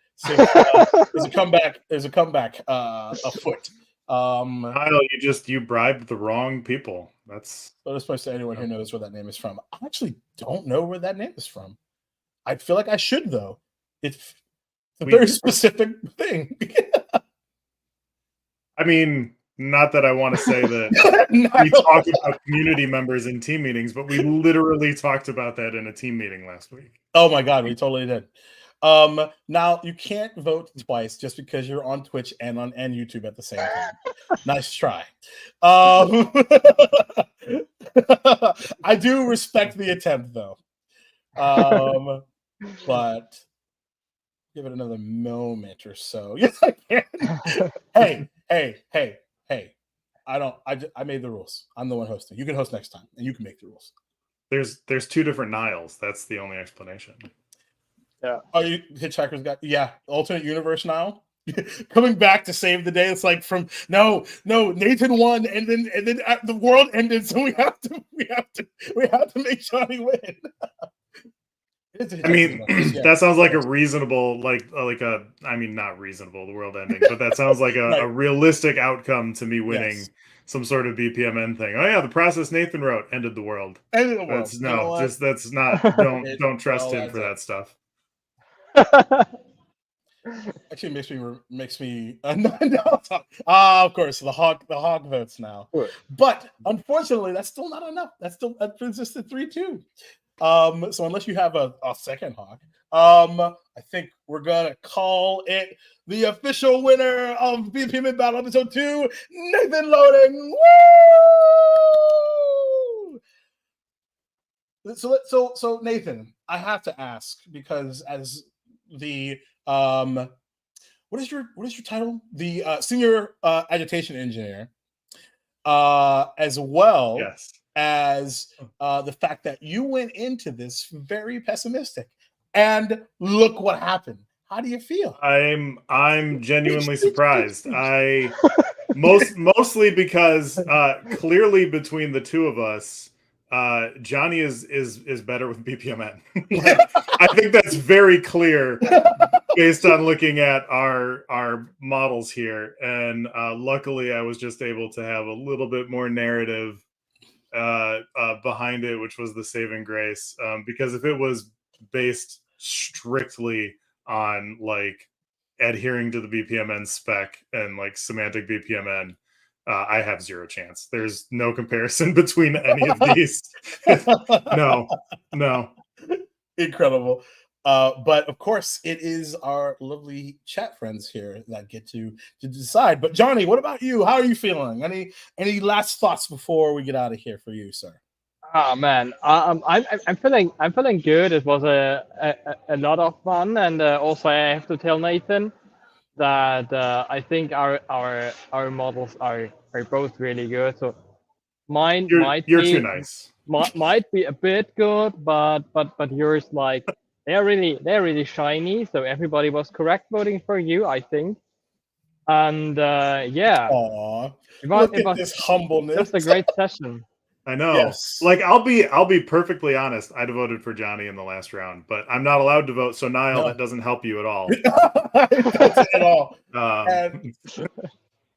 a comeback. There's a comeback afoot. Kyle, you bribed the wrong people. That's. So this place to anyone who knows where that name is from. I actually don't know where that name is from. I feel like I should, though. It's a very specific thing. I mean, not that I want to say that we talked about community members in team meetings, but we literally talked about that in a team meeting last week. Oh my God, we totally did. Now you can't vote twice just because you're on Twitch and YouTube at the same time. Nice try. I do respect the attempt, though. But give it another moment or so. Yes, I can. Hey. I made the rules. I'm the one hosting. You can host next time, and you can make the rules. There's two different Niles. That's the only explanation. Yeah. Oh, you Hitchhiker's got alternate universe now. Coming back to save the day. It's like from no, Nathan won, and then the world ended, so we have to make Johnny win. I mean, that sounds like a reasonable, not reasonable, the world ending, but that sounds like a realistic outcome to me winning some sort of BPMN thing. Oh yeah, the process Nathan wrote ended the world. That's not. Don't trust him for that stuff. Actually makes me of course the hog votes now. Sure. But unfortunately that's still not enough. That brings us to 3-2. So unless you have a second hog, I think we're gonna call it the official winner of BPMN Battle Episode 2, Nathan Loading. Woo! So Nathan, I have to ask, because as the what is your title? The senior agitation engineer, as well as the fact that you went into this very pessimistic, and look what happened. How do you feel? I'm genuinely surprised. Mostly because clearly between the two of us, Johnny is better with BPMN. I think that's very clear based on looking at our models here. And luckily, I was just able to have a little bit more narrative behind it, which was the saving grace. Because if it was based strictly on adhering to the BPMN spec and semantic BPMN, I have zero chance. There's no comparison between any of these. No. Incredible. But of course, it is our lovely chat friends here that get to decide. But Johnny, what about you? How are you feeling? Any last thoughts before we get out of here for you, sir? Oh man, I'm feeling good. It was a lot of fun, and also I have to tell Nathan that I think our models are both really good. So mine you're too nice. Might be a bit good, but yours, they're really shiny. So everybody was correct voting for you, I think. And yeah, look at this humbleness. Just a great session. I know. Yes. I'll be perfectly honest. I'd have voted for Johnny in the last round, but I'm not allowed to vote. So Niall, that doesn't help you at all. At all.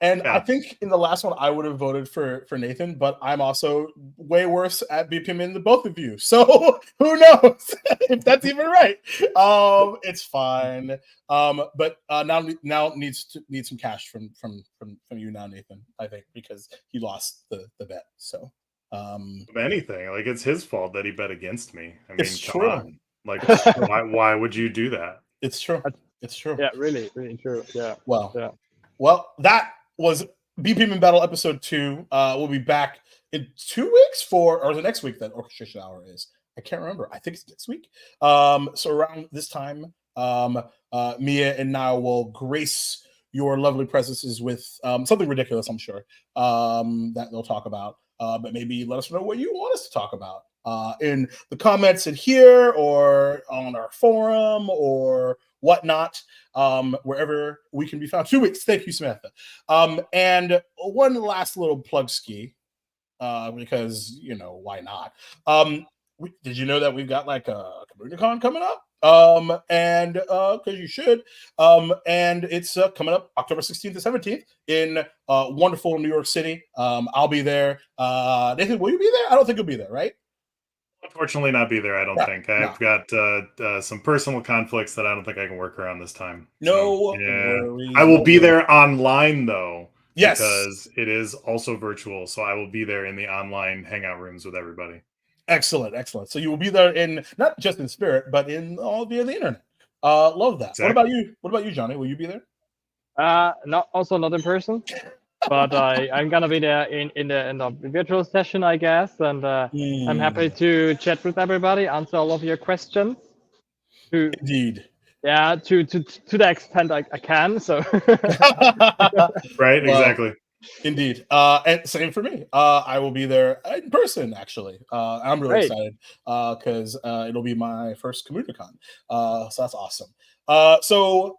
And I think in the last one I would have voted for Nathan, but I'm also way worse at BPMN than both of you. So who knows if that's even right? It's fine. But now needs some cash from you now, Nathan. I think, because he lost the bet. So. Of anything. Like, it's his fault that he bet against me. I mean, It's come true. on. Like, why would you do that? It's true. It's true. Yeah, really, really true. Yeah. Well, Yeah. well, that was BPMN Battle Episode 2. We'll be back in 2 weeks or the next week that Orchestration Hour is. I can't remember. I think it's next week. So around this time, Mia and Niall will grace your lovely presences with something ridiculous, I'm sure, that they'll talk about. But maybe let us know what you want us to talk about in the comments in here or on our forum or whatnot, wherever we can be found. 2 weeks. Thank you, Samantha. And one last little plug ski, because, why not? Did you know that we've got like a CommunityCon coming up? And because you should. And it's coming up October 16th to 17th in wonderful New York City. I'll be there. Nathan, will you be there? I don't think you'll be there, right? Unfortunately, not be there. I don't think. I've got some personal conflicts that I don't think I can work around this time. No worries. I will be there online though. Yes, because it is also virtual. So I will be there in the online hangout rooms with everybody. Excellent. So you will be there in not just in spirit, but in all via the internet. Love that. Exactly. What about you, Johnny? Will you be there? Not in person, but I'm gonna be there in the virtual session, I guess, and I'm happy to chat with everybody, answer all of your questions. Indeed. Yeah, to the extent I can. So. Right. Exactly. Indeed. And same for me. I will be there in person, actually. I'm really excited because it'll be my first CommunityCon. So that's awesome. So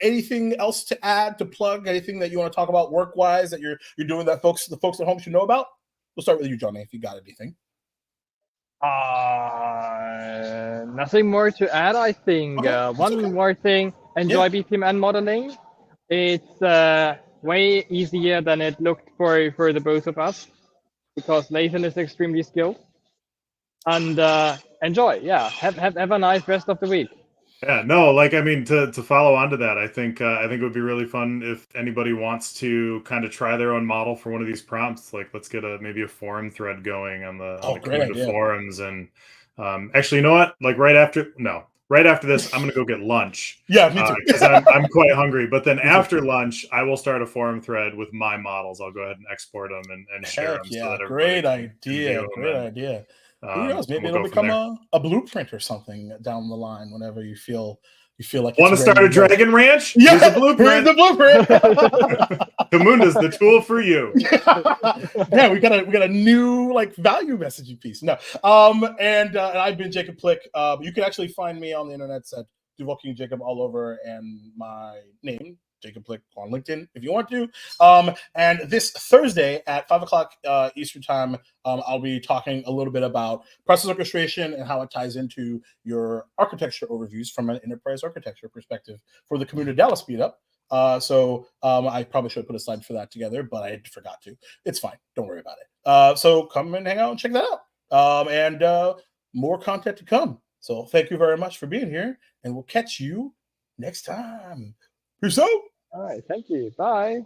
anything else to add, to plug, anything that you want to talk about work-wise that you're doing that the folks at home should know about? We'll start with you, Johnny, if you got anything. Nothing more to add, I think. One more thing. Enjoy BPMN modeling. It's way easier than it looked for the both of us, because Nathan is extremely skilled. And enjoy. Yeah, have a nice rest of the week. Yeah, no, like, I mean, to follow on to that, I think it would be really fun if anybody wants to kind of try their own model for one of these prompts. Like, let's get maybe a forum thread going on the Camunda forums. And actually, you know what? Like right after this, I'm gonna go get lunch. Yeah, me too. Because I'm quite hungry. But then after lunch, I will start a forum thread with my models. I'll go ahead and export them and share them. Yeah, so that great idea. Great idea. Who knows? Maybe it'll become a blueprint or something down the line whenever you feel like. Want to start a dragon ranch? Yeah, here's the blueprint. Camunda's the tool for you. Yeah, we got a new like value messaging piece. No, and I've been Jacob Plick. You can actually find me on the internet at Duval King Jacob all over, and my name, Jacob Plick, on LinkedIn if you want to. And this Thursday at 5:00 Eastern time, I'll be talking a little bit about process orchestration and how it ties into your architecture overviews from an enterprise architecture perspective for the Camunda Dallas Speedup. So I probably should have put a slide for that together, but I forgot to. It's fine. Don't worry about it. So come and hang out and check that out. And more content to come. So thank you very much for being here, and we'll catch you next time. Peace out. All right. Thank you. Bye.